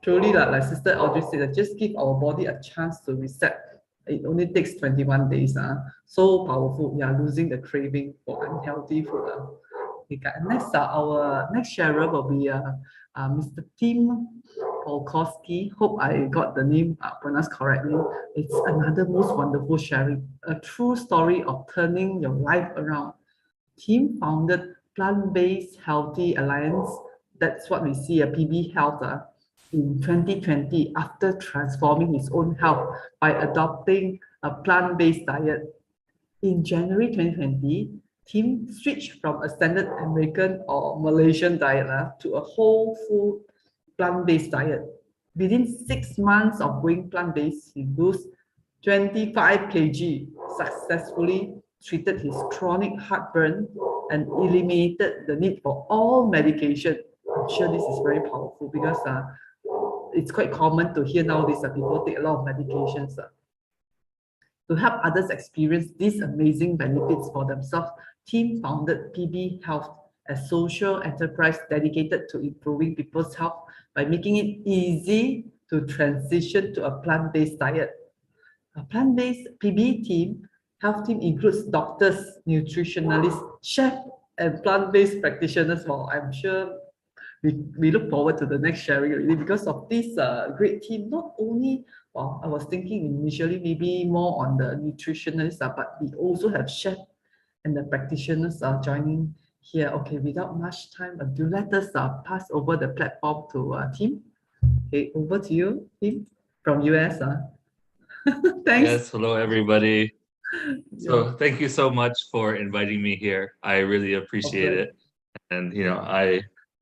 Truly, like Sister Audrey said, just give our body a chance to reset. It only takes 21 days. So powerful. Yeah, losing the craving for unhealthy food. Okay, next, our next sharer will be Mr. Tim Polkowski. Hope I got the name pronounced correctly. It's another most wonderful sharing. A true story of turning your life around. Tim founded Plant-Based Healthy Alliance. That's what we see at PB Health in 2020 after transforming his own health by adopting a plant-based diet. In January 2020, Tim switched from a standard American or Malaysian diet to a whole food plant-based diet. Within 6 months of going plant-based, he lost 25 kg, successfully treated his chronic heartburn and eliminated the need for all medication. I'm sure this is very powerful because it's quite common to hear nowadays that people take a lot of medications. To help others experience these amazing benefits for themselves, Tim founded PB Health, a social enterprise dedicated to improving people's health by making it easy to transition to a plant-based diet. A plant-based PB health team includes doctors, nutritionalists, chefs, and plant-based practitioners. Well, I'm sure we look forward to the next sharing really because of this great team. Not only, well, I was thinking initially maybe more on the nutritionists, but we also have chefs and the practitioners are joining here. Okay, without much time ado, let us pass over the platform to Tim. Okay, over to you, Tim, from US. Thanks. Yes, hello everybody. So thank you so much for inviting me here. I really appreciate it. And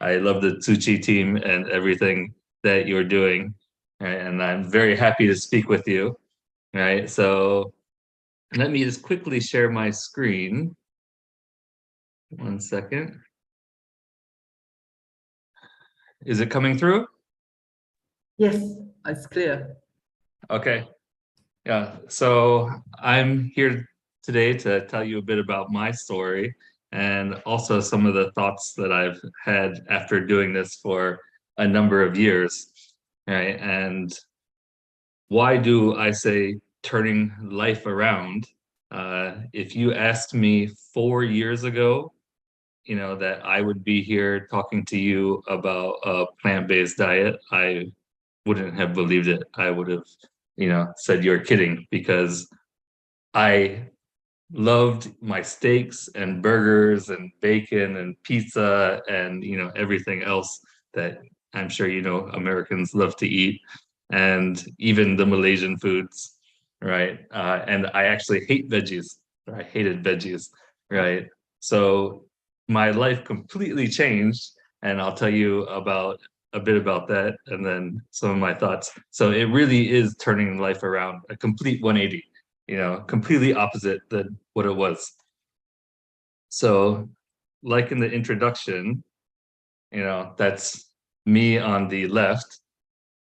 I love the Tzu Chi team and everything that you're doing. Right? And I'm very happy to speak with you. Right. So let me just quickly share my screen. 1 second. Is it coming through? Yes, it's clear. Okay. Yeah, so I'm here today to tell you a bit about my story and also some of the thoughts that I've had after doing this for a number of years, right? And why do I say turning life around? If you asked me 4 years ago, that I would be here talking to you about a plant-based diet, I wouldn't have believed it. I would have said you're kidding, because I loved my steaks and burgers and bacon and pizza and everything else that I'm sure Americans love to eat, and even the Malaysian foods, right? And I actually hate veggies. I hated veggies, right? So my life completely changed, and I'll tell you a bit about that and then some of my thoughts. So it really is turning life around, a complete 180, completely opposite than what it was. So like in the introduction, that's me on the left,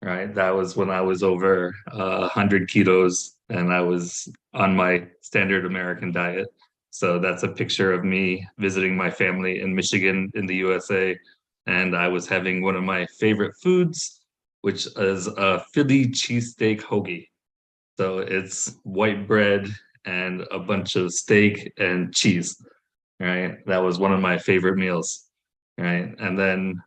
right? That was when I was over 100 kilos and I was on my standard American diet. So that's a picture of me visiting my family in Michigan in the USA. And I was having one of my favorite foods, which is a Philly cheesesteak hoagie. So it's white bread and a bunch of steak and cheese, right? That was one of my favorite meals, right? And then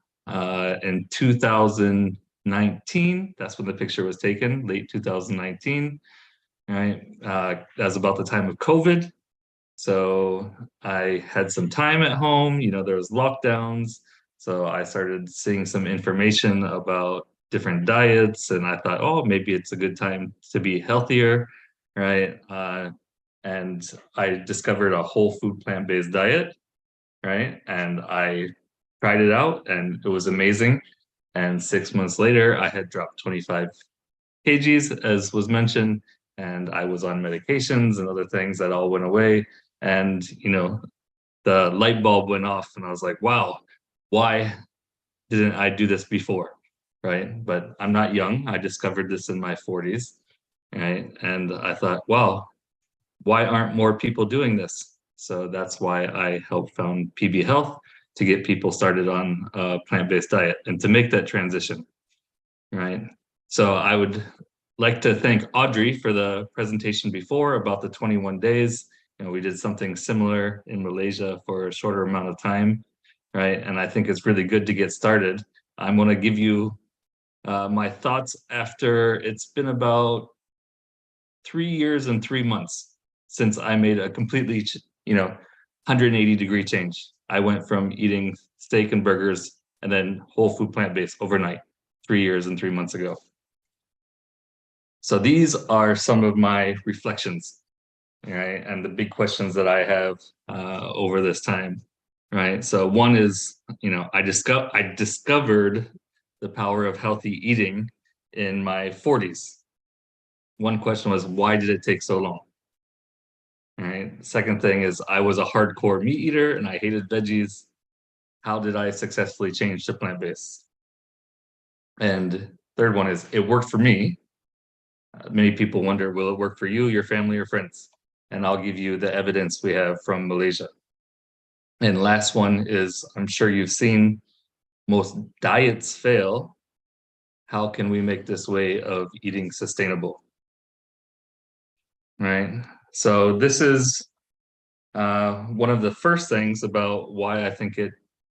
in 2019, that's when the picture was taken, late 2019, right? That was about the time of COVID. So I had some time at home, there was lockdowns. So I started seeing some information about different diets, and I thought, oh, maybe it's a good time to be healthier, right? And I discovered a whole food plant-based diet, right? And I tried it out and it was amazing. And 6 months later, I had dropped 25 kgs, as was mentioned, and I was on medications and other things that all went away. And, the light bulb went off and I was like, wow, why didn't I do this before? Right. But I'm not young. I discovered this in my 40s. Right. And I thought, wow, why aren't more people doing this? So that's why I helped found PB Health, to get people started on a plant-based diet and to make that transition. Right. So I would like to thank Audrey for the presentation before about the 21 days. We did something similar in Malaysia for a shorter amount of time, right? And I think it's really good to get started. I'm going to give you my thoughts after it's been about 3 years and 3 months since I made a completely, 180-degree change. I went from eating steak and burgers and then whole food plant-based overnight, 3 years and 3 months ago. So these are some of my reflections, right? And the big questions that I have over this time, right? So one is, I discovered the power of healthy eating in my 40s. One question was, why did it take so long? All right. Second thing is, I was a hardcore meat eater and I hated veggies. How did I successfully change to plant-based? And third one is, it worked for me. Many people wonder, will it work for you, your family, or friends? And I'll give you the evidence we have from Malaysia. And last one is, I'm sure you've seen, most diets fail. How can we make this way of eating sustainable? Right. So this is one of the first things about why I think it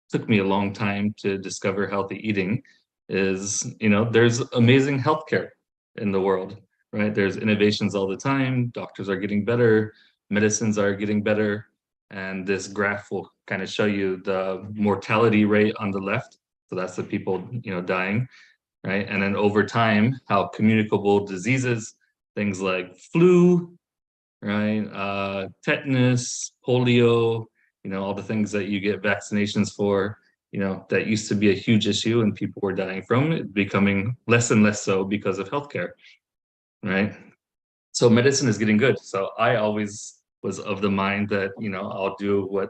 took me a long time to discover healthy eating is, there's amazing healthcare in the world, right? There's innovations all the time. Doctors are getting better, medicines are getting better. And this graph will kind of show you the mortality rate on the left. So that's the people, dying, right? And then over time, how communicable diseases, things like flu, right? Tetanus, polio, all the things that you get vaccinations for, that used to be a huge issue and people were dying from it, becoming less and less so because of healthcare, right? So medicine is getting good. So I always was of the mind that, I'll do what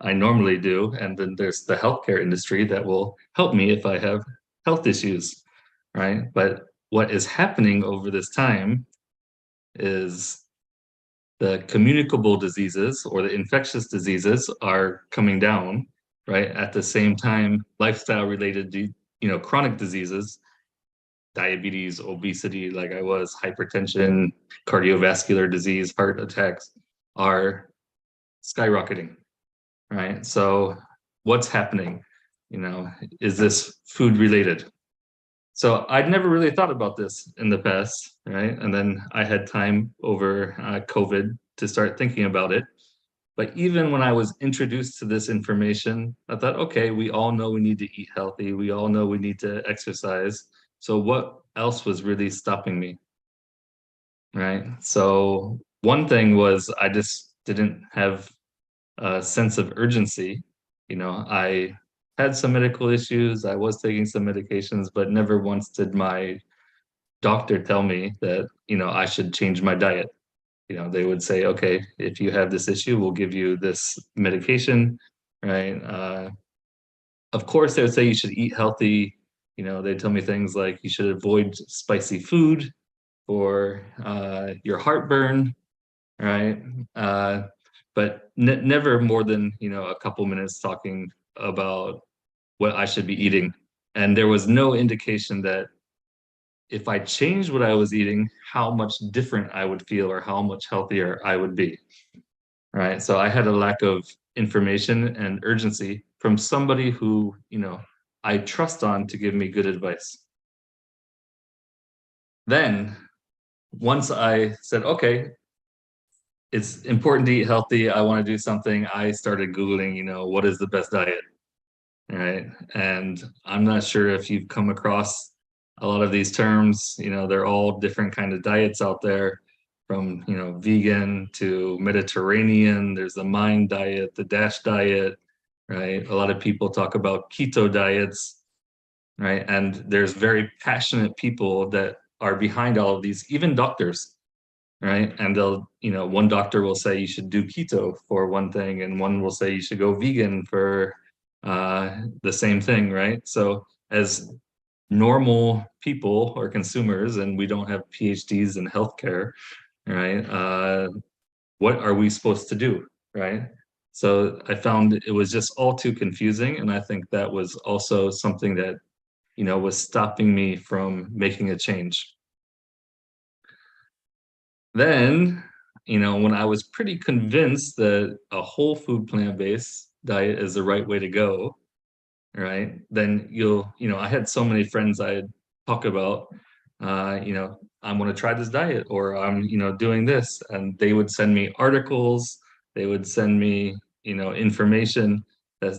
I normally do. And then there's the healthcare industry that will help me if I have health issues, right? But what is happening over this time is the communicable diseases or the infectious diseases are coming down, right? At the same time, lifestyle related, chronic diseases, diabetes, obesity, like I was, hypertension, cardiovascular disease, heart attacks are skyrocketing, right? So what's happening? Is this food related? So I'd never really thought about this in the past, right? And then I had time over COVID to start thinking about it. But even when I was introduced to this information, I thought, okay, we all know we need to eat healthy. We all know we need to exercise. So what else was really stopping me, right? So one thing was I just didn't have a sense of urgency. I had some medical issues. I was taking some medications, but never once did my doctor tell me that, I should change my diet. They would say, okay, if you have this issue, we'll give you this medication, right? Of course, they would say you should eat healthy. They tell me things like you should avoid spicy food for your heartburn, right? but never more than, a couple minutes talking about what I should be eating. And there was no indication that if I changed what I was eating, how much different I would feel or how much healthier I would be. Right. So I had a lack of information and urgency from somebody who, I trust on to give me good advice. Then once I said, okay, it's important to eat healthy, I want to do something, I started Googling, what is the best diet? Right. And I'm not sure if you've come across a lot of these terms, they're all different kind of diets out there, from, vegan to Mediterranean. There's the Mind diet, the Dash diet, right? A lot of people talk about keto diets, right? And there's very passionate people that are behind all of these, even doctors, right? And they'll, one doctor will say you should do keto for one thing, and one will say you should go vegan for the same thing, right? So as normal people or consumers, and we don't have PhDs in healthcare, right? What are we supposed to do, right? So I found it was just all too confusing, and I think that was also something that, was stopping me from making a change. Then, when I was pretty convinced that a whole food plant-based diet is the right way to go, right? Then I had so many friends I'd talk about, I want to try this diet, or I'm, doing this, and they would send me articles, they would send me, information that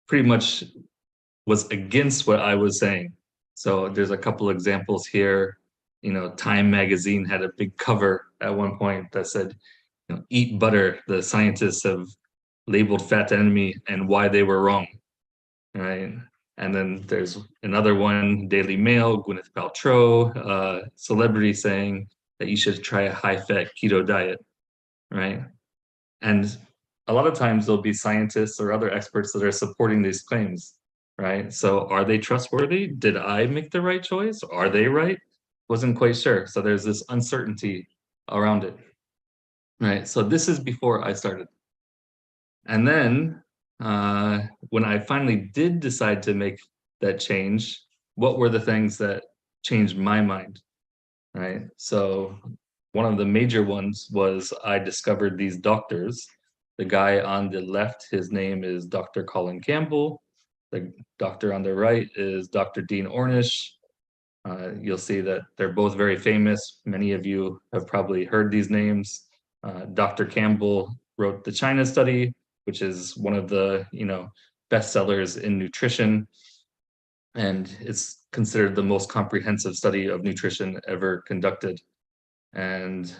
pretty much was against what I was saying. So there's a couple examples here. Time magazine had a big cover at one point that said, eat butter, the scientists have labeled fat enemy and why they were wrong, right? And then there's another one, Daily Mail, Gwyneth Paltrow, celebrity saying that you should try a high-fat keto diet, right? And a lot of times there'll be scientists or other experts that are supporting these claims, right? So are they trustworthy? Did I make the right choice? Are they right? Wasn't quite sure. So there's this uncertainty around it, right? So this is before I started. And then when I finally did decide to make that change, what were the things that changed my mind, right? So one of the major ones was I discovered these doctors. The guy on the left, his name is Dr. Colin Campbell. The doctor on the right is Dr. Dean Ornish. You'll see that they're both very famous. Many of you have probably heard these names. Dr. Campbell wrote the China Study, which is one of the bestsellers in nutrition, and it's considered the most comprehensive study of nutrition ever conducted. And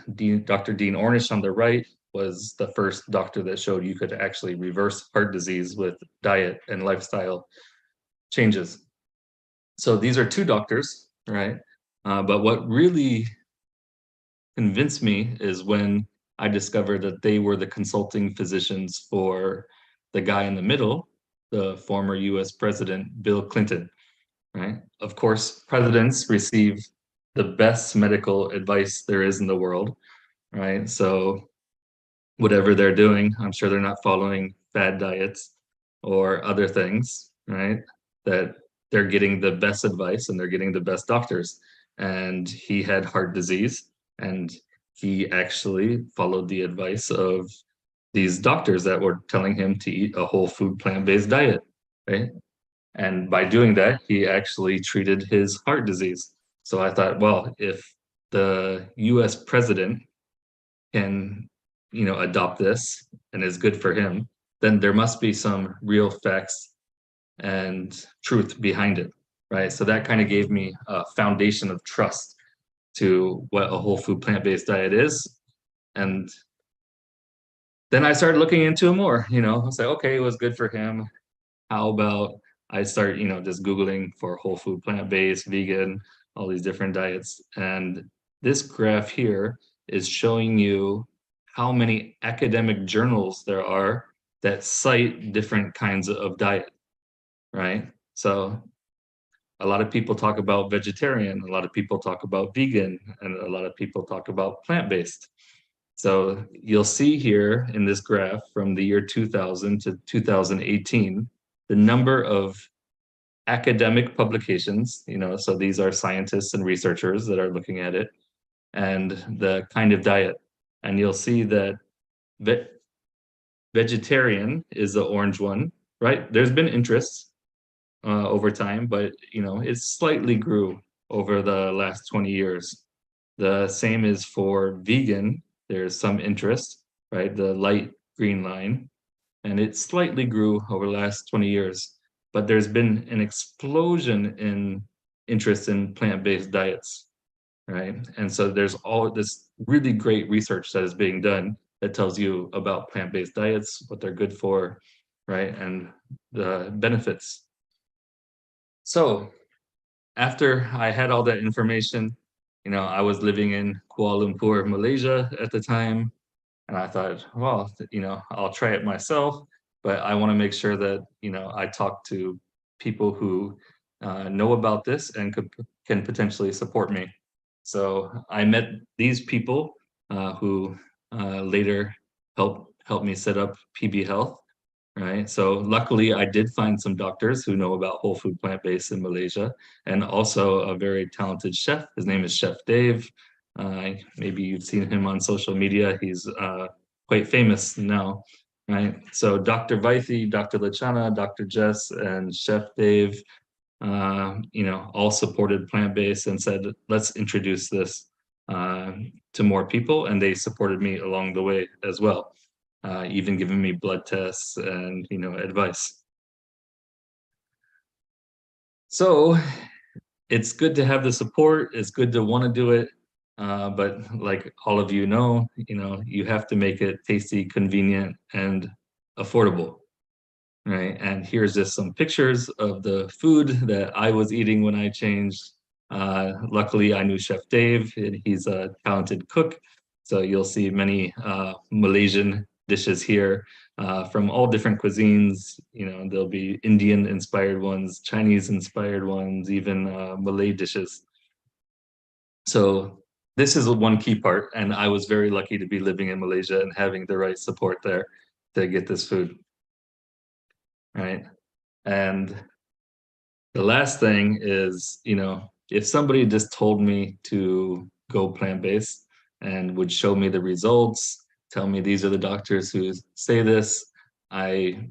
Dr. Dean Ornish on the right was the first doctor that showed you could actually reverse heart disease with diet and lifestyle changes. So these are two doctors, right? But what really convinced me is when I discovered that they were the consulting physicians for the guy in the middle, the former US President, Bill Clinton, right? Of course, presidents receive the best medical advice there is in the world, right? So whatever they're doing, I'm sure they're not following fad diets or other things, right? That they're getting the best advice and they're getting the best doctors. And he had heart disease, and he actually followed the advice of these doctors that were telling him to eat a whole food plant-based diet, right? And by doing that, he actually treated his heart disease. So I thought, well, if the US president can, adopt this and is good for him, then there must be some real facts and truth behind it, right? So that kind of gave me a foundation of trust to what a whole food plant-based diet is. And then I started looking into it more, I was like, okay, it was good for him. How about I start, just Googling for whole food, plant-based, vegan, all these different diets. And this graph here is showing you how many academic journals there are that cite different kinds of diet, right? So a lot of people talk about vegetarian, a lot of people talk about vegan, and a lot of people talk about plant-based. So you'll see here in this graph from the year 2000 to 2018, the number of academic publications, so these are scientists and researchers that are looking at it, and the kind of diet. And you'll see that vegetarian is the orange one, right? There's been interest over time, but it slightly grew over the last 20 years. The same is for vegan. There's some interest, right? The light green line, and it slightly grew over the last 20 years. But there's been an explosion in interest in plant-based diets, right? And so there's all this really great research that is being done that tells you about plant-based diets, what they're good for, right? And the benefits. So after I had all that information, I was living in Kuala Lumpur, Malaysia at the time. And I thought, well, I'll try it myself, but I want to make sure that, I talk to people who know about this and can potentially support me. So I met these people who later helped me set up PB Health, right? So luckily I did find some doctors who know about whole food plant-based in Malaysia, and also a very talented chef. His name is Chef Dave. Maybe you've seen him on social media. He's quite famous now, right? So Dr. Vaithi, Dr. Lachana, Dr. Jess, and Chef Dave, all supported plant-based and said, let's introduce this to more people. And they supported me along the way as well, even giving me blood tests and, advice. So it's good to have the support. It's good to want to do it. But like all of you know, you have to make it tasty, convenient, and affordable, right? And here's just some pictures of the food that I was eating when I changed. Luckily, I knew Chef Dave, and he's a talented cook. So you'll see many Malaysian dishes here from all different cuisines. There'll be Indian-inspired ones, Chinese-inspired ones, even Malay dishes. So this is one key part, and I was very lucky to be living in Malaysia and having the right support there to get this food, right? And the last thing is, if somebody just told me to go plant-based and would show me the results, tell me these are the doctors who say this, I,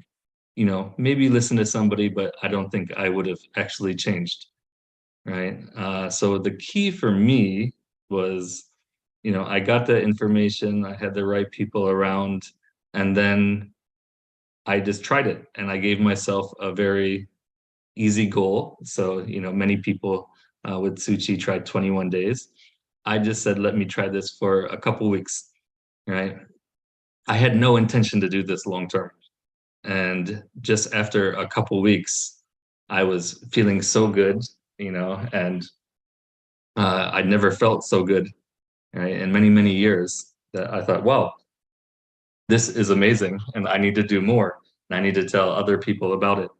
maybe listen to somebody, but I don't think I would have actually changed, right? So the key for me was, I got the information, I had the right people around, and then I just tried it, and I gave myself a very easy goal. So, many people with Tzu Chi tried 21 days. I just said, let me try this for a couple weeks, right? I had no intention to do this long term. And just after a couple weeks, I was feeling so good, and I'd never felt so good, right, in many, many years, that I thought, wow, this is amazing, and I need to do more, and I need to tell other people about it,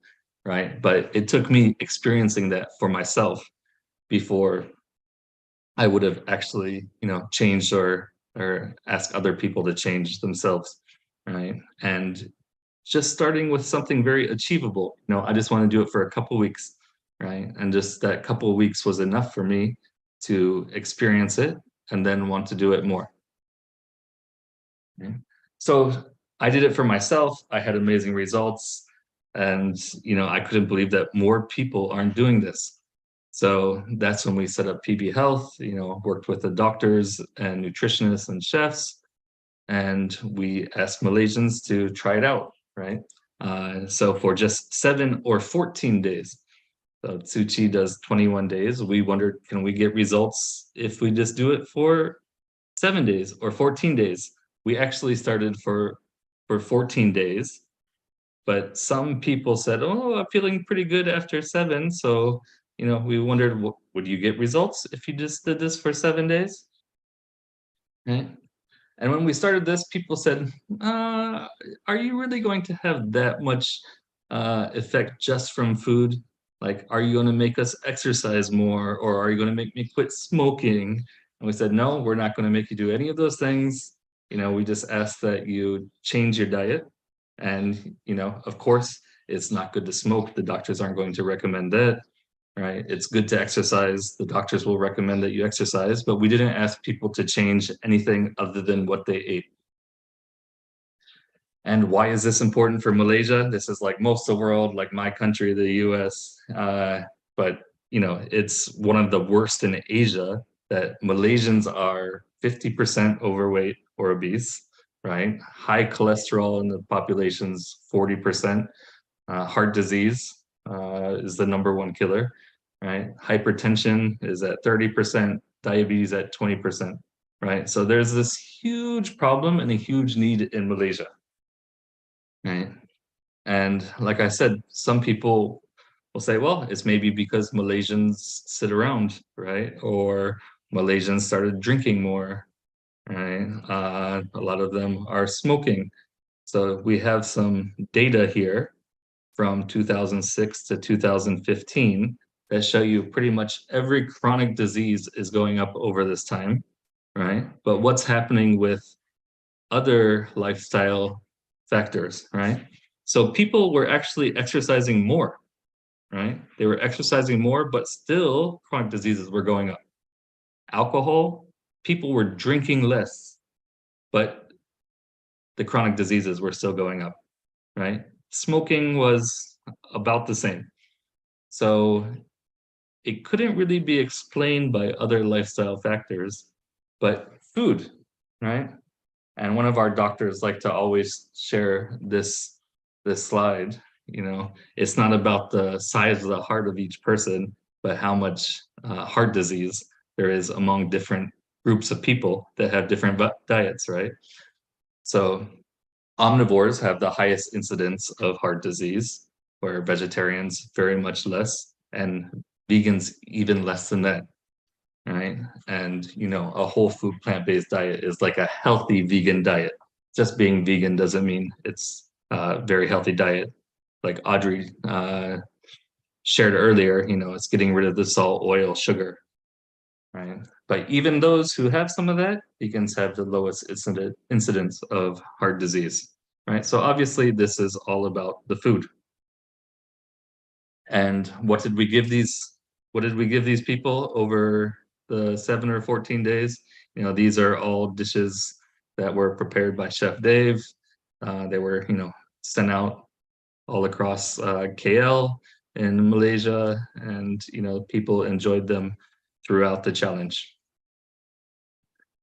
right? But it took me experiencing that for myself before I would have actually, changed or ask other people to change themselves, right? And just starting with something very achievable, I just want to do it for a couple weeks, right? And just that couple of weeks was enough for me to experience it and then want to do it more. Okay. So I did it for myself. I had amazing results, and I couldn't believe that more people aren't doing this. So that's when we set up PB Health, worked with the doctors and nutritionists and chefs, and we asked Malaysians to try it out, right? So for just 7 or 14 days, so Tzu Chi does 21 days. We wondered, can we get results if we just do it for 7 days or 14 days? We actually started for 14 days, but some people said, oh, I'm feeling pretty good after 7. So, we wondered, would you get results if you just did this for 7 days? Okay. And when we started this, people said, are you really going to have that much effect just from food? Like, are you going to make us exercise more, or are you going to make me quit smoking? And we said, no, we're not going to make you do any of those things. we just ask that you change your diet. And, of course, it's not good to smoke. The doctors aren't going to recommend that, right? It's good to exercise. The doctors will recommend that you exercise, but we didn't ask people to change anything other than what they ate. And why is this important for Malaysia? This is like most of the world, like my country, the US. But, it's one of the worst in Asia that Malaysians are 50% overweight or obese, right? High cholesterol in the population's 40%. Heart disease is the #1 killer, right? Hypertension is at 30%, diabetes at 20%, right? So there's this huge problem and a huge need in Malaysia, right? And like I said, some people will say, well, it's maybe because Malaysians sit around, right? Or Malaysians started drinking more, right? A lot of them are smoking. So we have some data here from 2006 to 2015 that show you pretty much every chronic disease is going up over this time, right? But what's happening with other lifestyle factors, right? So people were actually exercising more, right? They were exercising more, but still chronic diseases were going up. Alcohol, people were drinking less, but the chronic diseases were still going up, right? Smoking was about the same. So it couldn't really be explained by other lifestyle factors, but food, right? And one of our doctors like to always share this slide. It's not about the size of the heart of each person, but how much heart disease there is among different groups of people that have different diets, right? So omnivores have the highest incidence of heart disease, where vegetarians very much less, and vegans even less than that, right? And a whole food plant-based diet is like a healthy vegan diet. Just being vegan doesn't mean it's a very healthy diet. Like Audrey shared earlier, it's getting rid of the salt, oil, sugar, right? But even those who have some of that, vegans have the lowest incidence of heart disease, right? So obviously this is all about the food. And what did we give these people over the 7 or 14 days? These are all dishes that were prepared by Chef Dave. They were, sent out all across KL in Malaysia, and people enjoyed them throughout the challenge.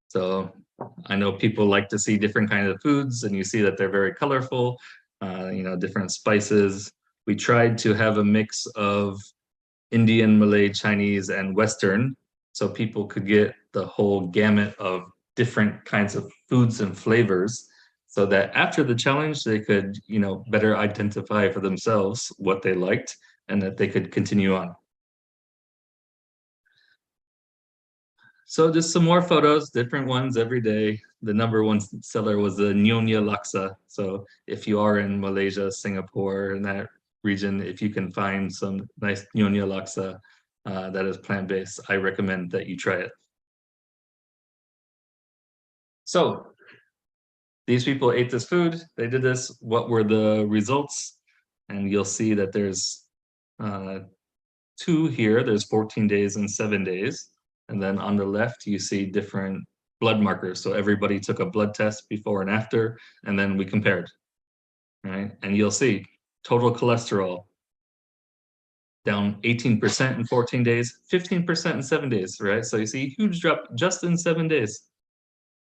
So I know people like to see different kinds of foods, and you see that they're very colorful, different spices. We tried to have a mix of Indian, Malay, Chinese, and Western, so people could get the whole gamut of different kinds of foods and flavors, so that after the challenge, they could, better identify for themselves what they liked and that they could continue on. So just some more photos, different ones every day. The #1 seller was the Nyonya Laksa. So if you are in Malaysia, Singapore, in that region, if you can find some nice Nyonya Laksa that is plant-based, I recommend that you try it. So these people ate this food, they did this, what were the results? And you'll see that there's 2 here, there's 14 days and 7 days. And then on the left, you see different blood markers. So everybody took a blood test before and after, and then we compared, right? And you'll see total cholesterol down 18% in 14 days, 15% in 7 days, right? So you see a huge drop just in 7 days.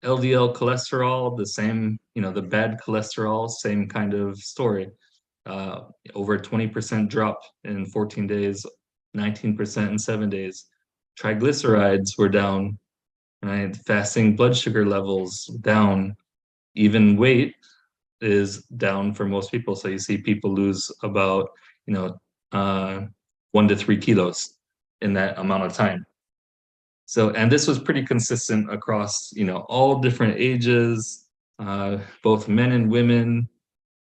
LDL cholesterol, the same, the bad cholesterol, same kind of story. Over 20% drop in 14 days, 19% in 7 days. Triglycerides were down, right? Fasting blood sugar levels down. Even weight is down for most people. So you see people lose about, 1 to 3 kilos in that amount of time. So, and this was pretty consistent across, all different ages, both men and women,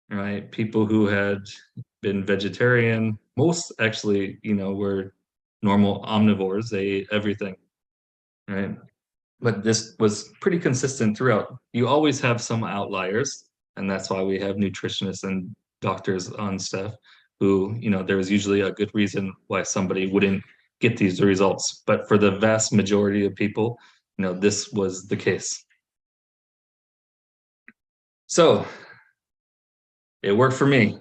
right? People who had been vegetarian, most actually, were normal omnivores. They ate everything, right? but this was pretty consistent throughout. You always have some outliers, and that's why we have nutritionists and doctors on staff who, there was usually a good reason why somebody wouldn't get these results. But for the vast majority of people, this was the case. So it worked for me.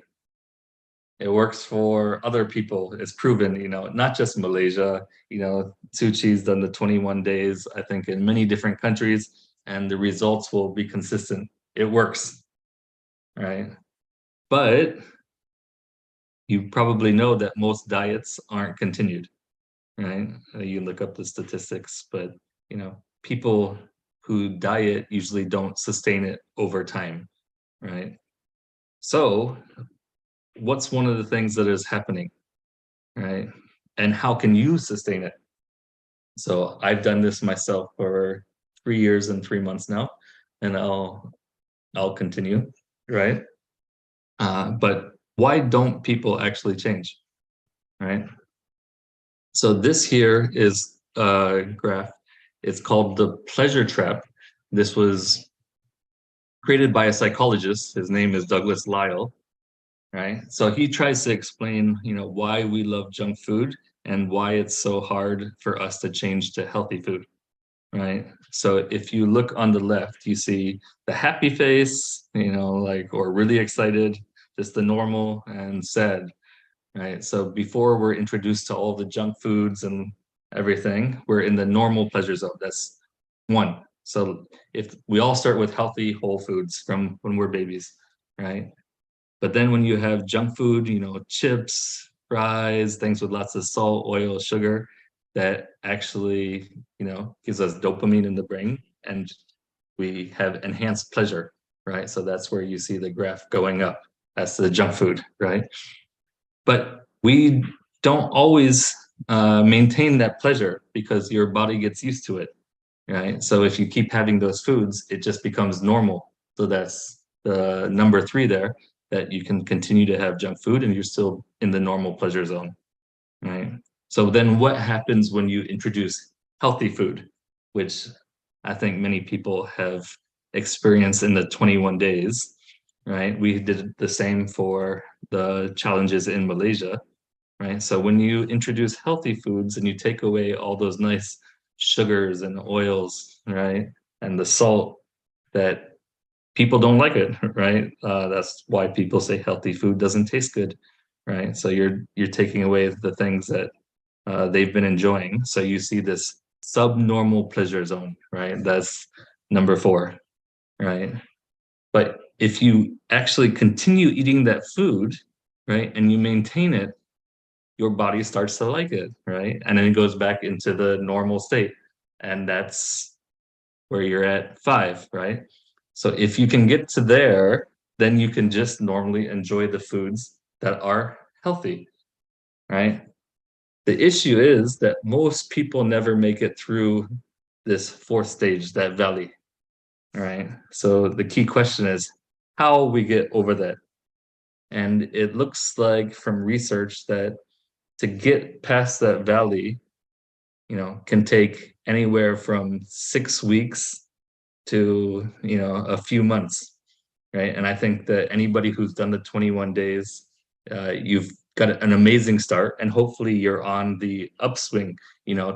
It works for other people. It's proven, not just Malaysia, Tzu Chi's done the 21 days, I think, in many different countries, and the results will be consistent. It works, right? But you probably know that most diets aren't continued, right? You look up the statistics, but, people who diet usually don't sustain it over time, right? So what's one of the things that is happening, right? And how can you sustain it? So I've done this myself for 3 years and 3 months now, and I'll continue, right? But why don't people actually change, right? So this here is a graph. It's called the pleasure trap. This was created by a psychologist. His name is Douglas Lyle, right? So he tries to explain, why we love junk food and why it's so hard for us to change to healthy food, right? So if you look on the left, you see the happy face, or really excited, just the normal, and sad, right? So before we're introduced to all the junk foods and everything, we're in the normal pleasure zone. That's one. So if we all start with healthy whole foods from when we're babies, right? But then when you have junk food, chips, fries, things with lots of salt, oil, sugar, that actually, gives us dopamine in the brain, and we have enhanced pleasure, right? So that's where you see the graph going up. That's the junk food, right? But we don't always maintain that pleasure because your body gets used to it, right? So if you keep having those foods, it just becomes normal. So that's the number 3 there, that you can continue to have junk food and you're still in the normal pleasure zone, right? So then what happens when you introduce healthy food, which I think many people have experienced in the 21 days, right? We did the same for the challenges in Malaysia, right? So when you introduce healthy foods and you take away all those nice sugars and oils, right? And the salt, that people don't like it, right? That's why people say healthy food doesn't taste good, right? So you're taking away the things that they've been enjoying. So you see this subnormal pleasure zone, right? That's number 4, right? But if you actually continue eating that food, right, and you maintain it, your body starts to like it, right? And then it goes back into the normal state. And that's where you're at 5, right? So if you can get to there, then you can just normally enjoy the foods that are healthy, right? The issue is that most people never make it through this 4th stage, that valley, right? So the key question is how we get over that. And it looks like from research that to get past that valley, can take anywhere from 6 weeks to, a few months, right? And I think that anybody who's done the 21 days, you've got an amazing start, and hopefully you're on the upswing,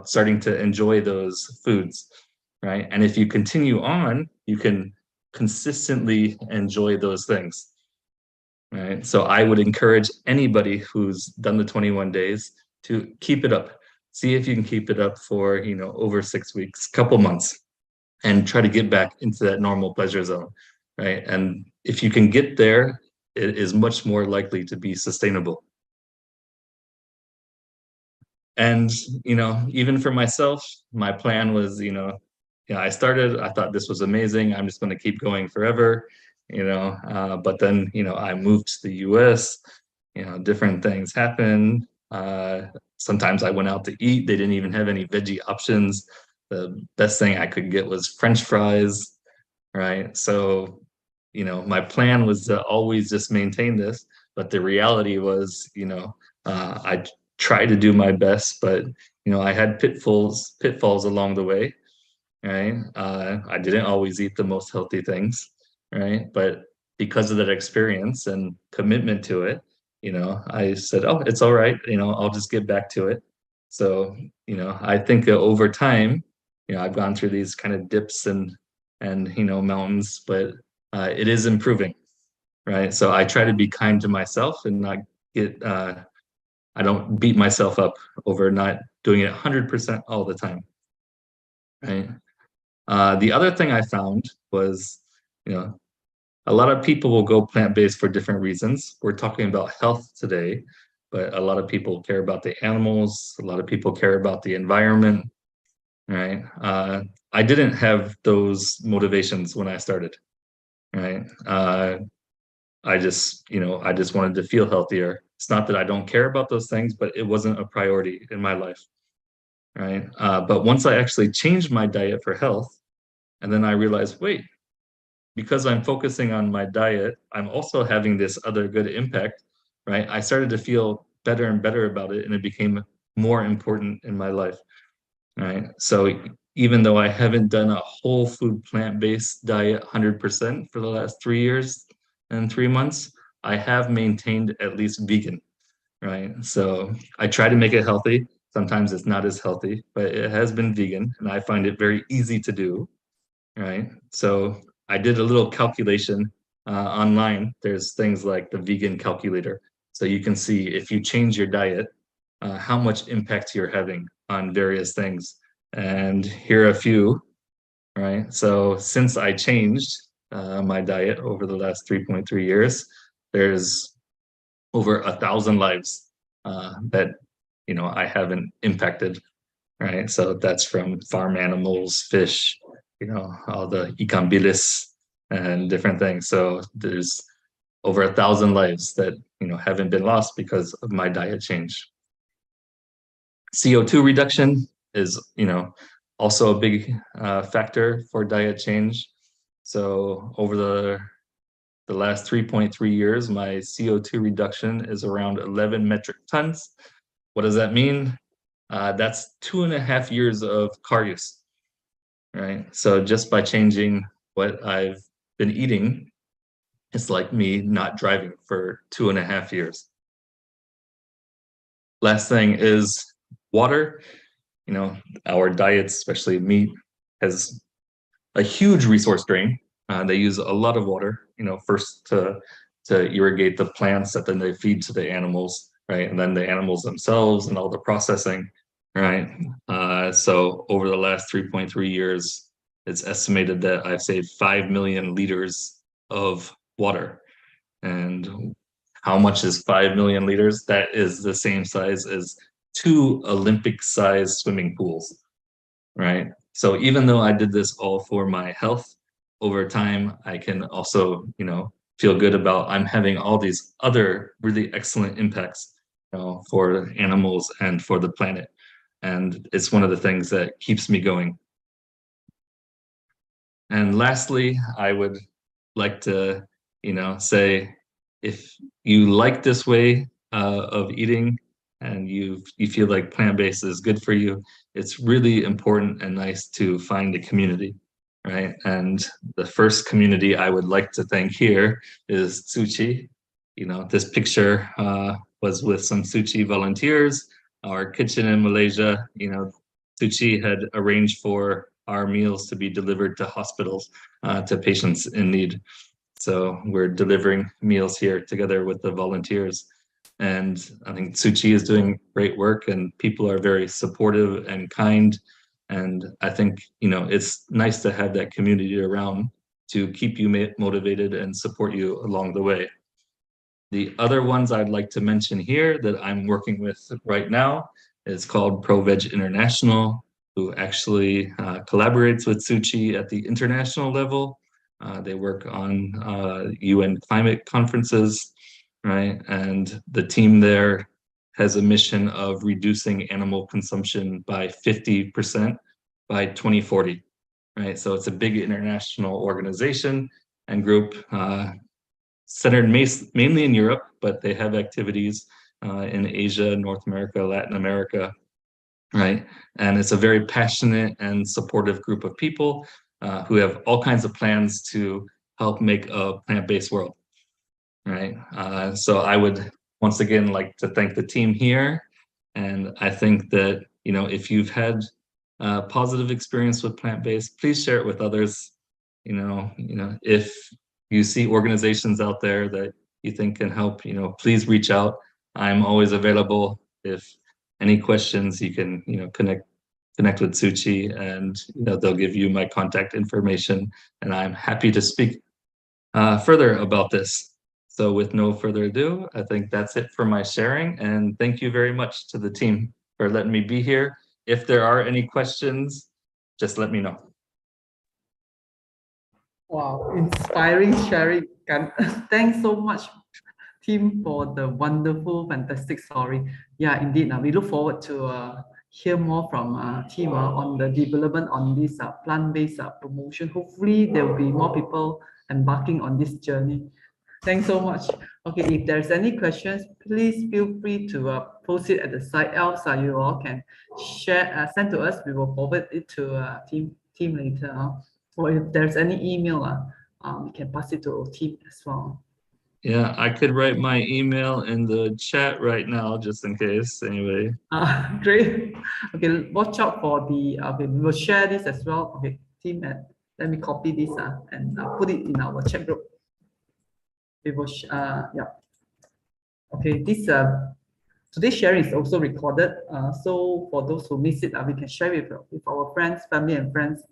starting to enjoy those foods, right? And if you continue on, you can consistently enjoy those things, right? So I would encourage anybody who's done the 21 days to keep it up. See if you can keep it up for, over 6 weeks, couple months, and try to get back into that normal pleasure zone, right? And if you can get there, it is much more likely to be sustainable. And, even for myself, my plan was, I thought this was amazing. I'm just going to keep going forever, but then, I moved to the US, different things happened. Sometimes I went out to eat. They didn't even have any veggie options. The best thing I could get was French fries, right? So, my plan was to always just maintain this, but the reality was, I tried to do my best, but, I had pitfalls along the way. right? I didn't always eat the most healthy things, right? But because of that experience and commitment to it, I said, oh, it's all right, I'll just get back to it. So, I think that over time, I've gone through these kind of dips and mountains, but it is improving, right? So I try to be kind to myself and not get I don't beat myself up over not doing it 100% all the time, right? The other thing I found was, you know, a lot of people will go plant-based for different reasons. We're talking about health today, but a lot of people care about the animals. A lot of people care about the environment, right? I didn't have those motivations when I started, right? I just wanted to feel healthier. It's not that I don't care about those things, but it wasn't a priority in my life, right? But once I actually changed my diet for health, and then I realized, wait, because I'm focusing on my diet, I'm also having this other good impact, right? I started to feel better and better about it, and it became more important in my life, right? So even though I haven't done a whole food plant-based diet 100% for the last 3 years and 3 months, I have maintained at least vegan, right? So I try to make it healthy. Sometimes it's not as healthy, but it has been vegan, and I find it very easy to do, right? So I did a little calculation online. There's things like the vegan calculator. So you can see if you change your diet, how much impact you're having on various things. And here are a few, right? So since I changed my diet over the last 3.3 years, there's over 1,000 lives that I haven't impacted, right? So that's from farm animals, fish, all the ikan bilis and different things. So there's over 1,000 lives that haven't been lost because of my diet change. CO2 reduction is also a big factor for diet change. So over the last 3.3 years, my CO2 reduction is around 11 metric tons. What does that mean? That's 2.5 years of car use, right? So just by changing what I've been eating, it's like me not driving for 2.5 years. Last thing is water. Our diets, especially meat, has a huge resource drain. They use a lot of water, first to irrigate the plants that then they feed to the animals, right? And then the animals themselves and all the processing, right? So over the last 3.3 years, it's estimated that I've saved 5 million liters of water. And how much is 5 million liters? That is the same size as 2 Olympic-sized swimming pools, right? So even though I did this all for my health, over time, I can also, feel good about I'm having all these other really excellent impacts, for animals and for the planet. And it's one of the things that keeps me going. And lastly, I would like to, say if you like this way of eating and you feel like plant-based is good for you, it's really important and nice to find a community, right? And the first community I would like to thank here is Tzu Chi. This picture was with some Tzu Chi volunteers. Our kitchen in Malaysia, Tzu Chi had arranged for our meals to be delivered to hospitals, to patients in need. So we're delivering meals here together with the volunteers. And I think Tzu Chi is doing great work and people are very supportive and kind. And I think, it's nice to have that community around to keep you motivated and support you along the way. The other ones I'd like to mention here that I'm working with right now is called ProVeg International, who actually collaborates with Tzu Chi at the international level. They work on UN climate conferences, right? And the team there has a mission of reducing animal consumption by 50% by 2040, right? So it's a big international organization and group centered mainly in Europe, but they have activities in Asia, North America, Latin America. right? And it's a very passionate and supportive group of people who have all kinds of plans to help make a plant-based world, right? So I would once again like to thank the team here. And I think that, if you've had a positive experience with plant-based, please share it with others. If you see organizations out there that you think can help, please reach out. I'm always available. If any questions, you can, connect with Tzu Chi, and they'll give you my contact information, and I'm happy to speak further about this. So with no further ado, I think that's it for my sharing, and thank you very much to the team for letting me be here. If there are any questions, just let me know. Wow, inspiring sharing. Thanks so much, team, for the wonderful, fantastic story. Yeah, indeed. We look forward to hear more from team on the development on this plant-based promotion. Hopefully, there will be more people embarking on this journey. Thanks so much. Okay, if there's any questions, please feel free to post it at the site. Else, you all can share, send to us. We will forward it to team later. Or if there's any email, we can pass it to our team as well. Yeah, I could write my email in the chat right now, just in case. Anyway. Great. Okay, watch out for the. Okay, we will share this as well. Okay, team, let me copy this and put it in our chat group. We will. Yeah. Okay, this today's sharing is also recorded. So for those who miss it, we can share with our friends, family, and friends.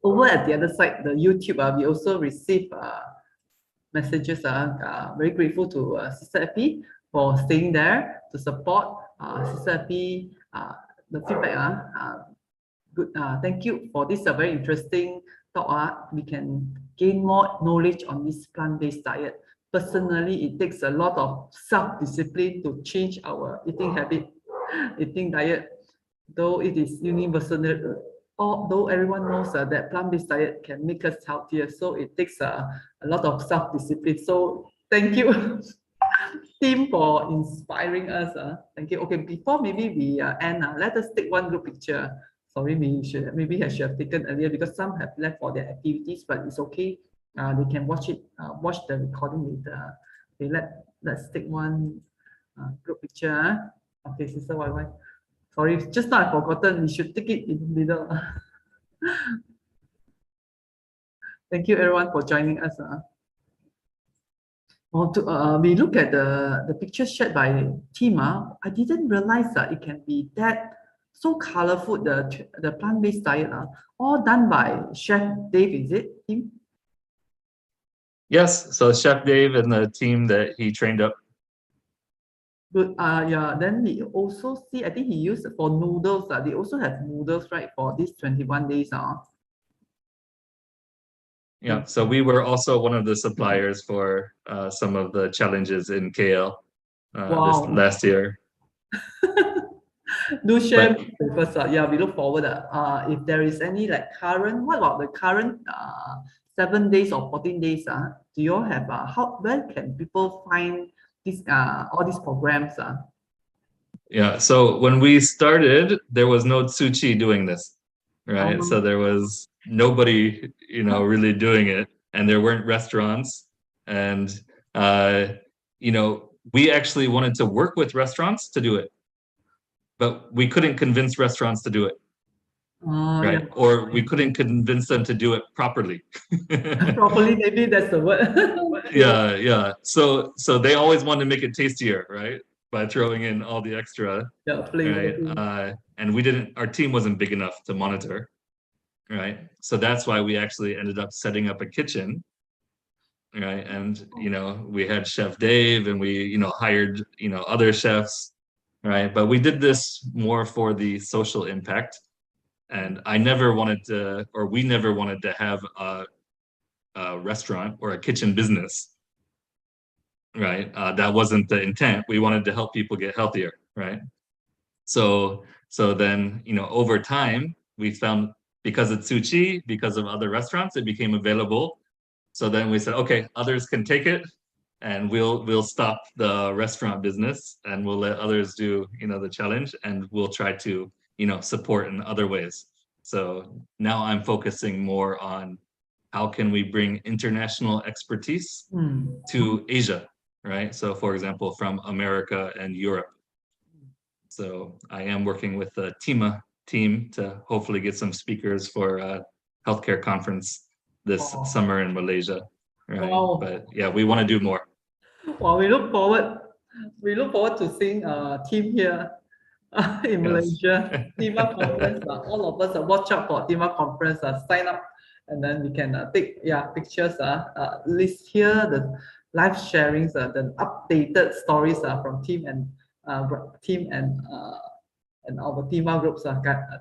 Over at the other side, the YouTube, we also receive messages. Very grateful to Sister Epi for staying there to support Sister Epi. The feedback, good. Thank you for this very interesting talk. We can gain more knowledge on this plant-based diet. Personally, it takes a lot of self-discipline to change our eating habit, eating diet, though it is universal. Although everyone knows that plant-based diet can make us healthier, so it takes a lot of self-discipline. So thank you, team, for inspiring us. Thank you. Okay, before maybe we end, let us take one group picture. Sorry, maybe I should have taken earlier because some have left for their activities, but it's okay. They can watch it, watch the recording later. Okay, let's take one group picture. Okay, Sister YY. Sorry, just now I forgotten. We should take it in the middle. Thank you, everyone, for joining us. We look at the pictures shared by team. I didn't realize that it can be that so colorful. The plant-based diet, all done by Chef Dave. Is it, team? Yes. So Chef Dave and the team that he trained up. Good. Yeah. Then we also see. I think he used for noodles. They also have noodles, right, for these 21 days. Yeah, so we were also one of the suppliers for some of the challenges in KL this last year. Do share with us. Yeah, we look forward. If there is any current, what about the current 7 days or 14 days? Do you all have where can people find this all these programs? Yeah, so when we started, there was no Tzu Chi doing this, right? So there was nobody, really doing it, and there weren't restaurants, and we actually wanted to work with restaurants to do it, but we couldn't convince restaurants to do it, right? Yeah. Or we couldn't convince them to do it properly. Properly, maybe that's the word. Yeah. So they always wanted to make it tastier, right? By throwing in all the extra, right? And our team wasn't big enough to monitor, right? So that's why we actually ended up setting up a kitchen, right? And we had Chef Dave, and we hired other chefs, right? But we did this more for the social impact, and we never wanted to have a restaurant or a kitchen business. Right, that wasn't the intent. We wanted to help people get healthier, right? So then, over time, we found, because of Tzu Chi, because of other restaurants, it became available. So then we said, okay, others can take it, and we'll stop the restaurant business and we'll let others do, the challenge, and we'll try to, support in other ways. So now I'm focusing more on how can we bring international expertise to Asia, right? So for example, from America and Europe. So I am working with the team to hopefully get some speakers for a healthcare conference this summer in Malaysia, right? Wow. But yeah, we want to do more. Well, we look forward to seeing team here in Malaysia. TIMA conference, all of us watch out for TIMA conference, sign up, and then we can take pictures, list here the live sharings, the updated stories from team and our TIMA groups.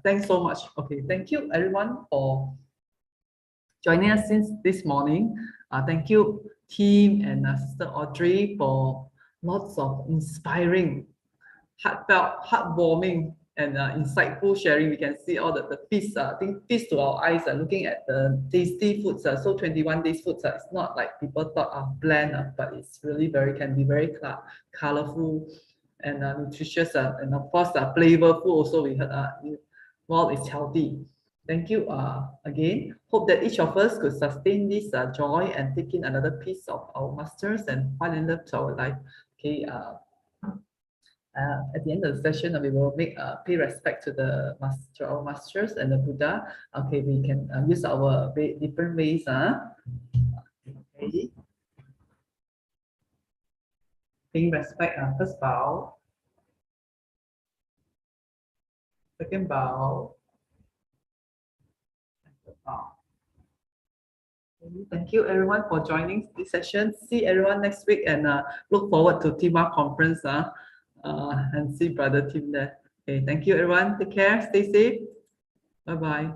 Thanks so much. Okay, thank you everyone for joining us since this morning. Thank you team and Sister Audrey for lots of inspiring, heartfelt, heartwarming, and insightful sharing. We can see all the feast, I think feast to our eyes, looking at the tasty foods. So 21 days foods, it's not like people thought are bland, but it's really can be very colorful and nutritious, and of course flavorful also. We heard well, it's healthy. Thank you again. Hope that each of us could sustain this joy and take in another piece of our masters and find and love to our life. Okay. At the end of the session, we will pay respect to our masters and the Buddha. Okay, we can use our different ways. Okay. Paying respect. First bow. Second bow. Thank you everyone for joining this session. See everyone next week, and look forward to TIMA conference and see brother Tim there. Okay, thank you everyone. Take care. Stay safe. Bye bye.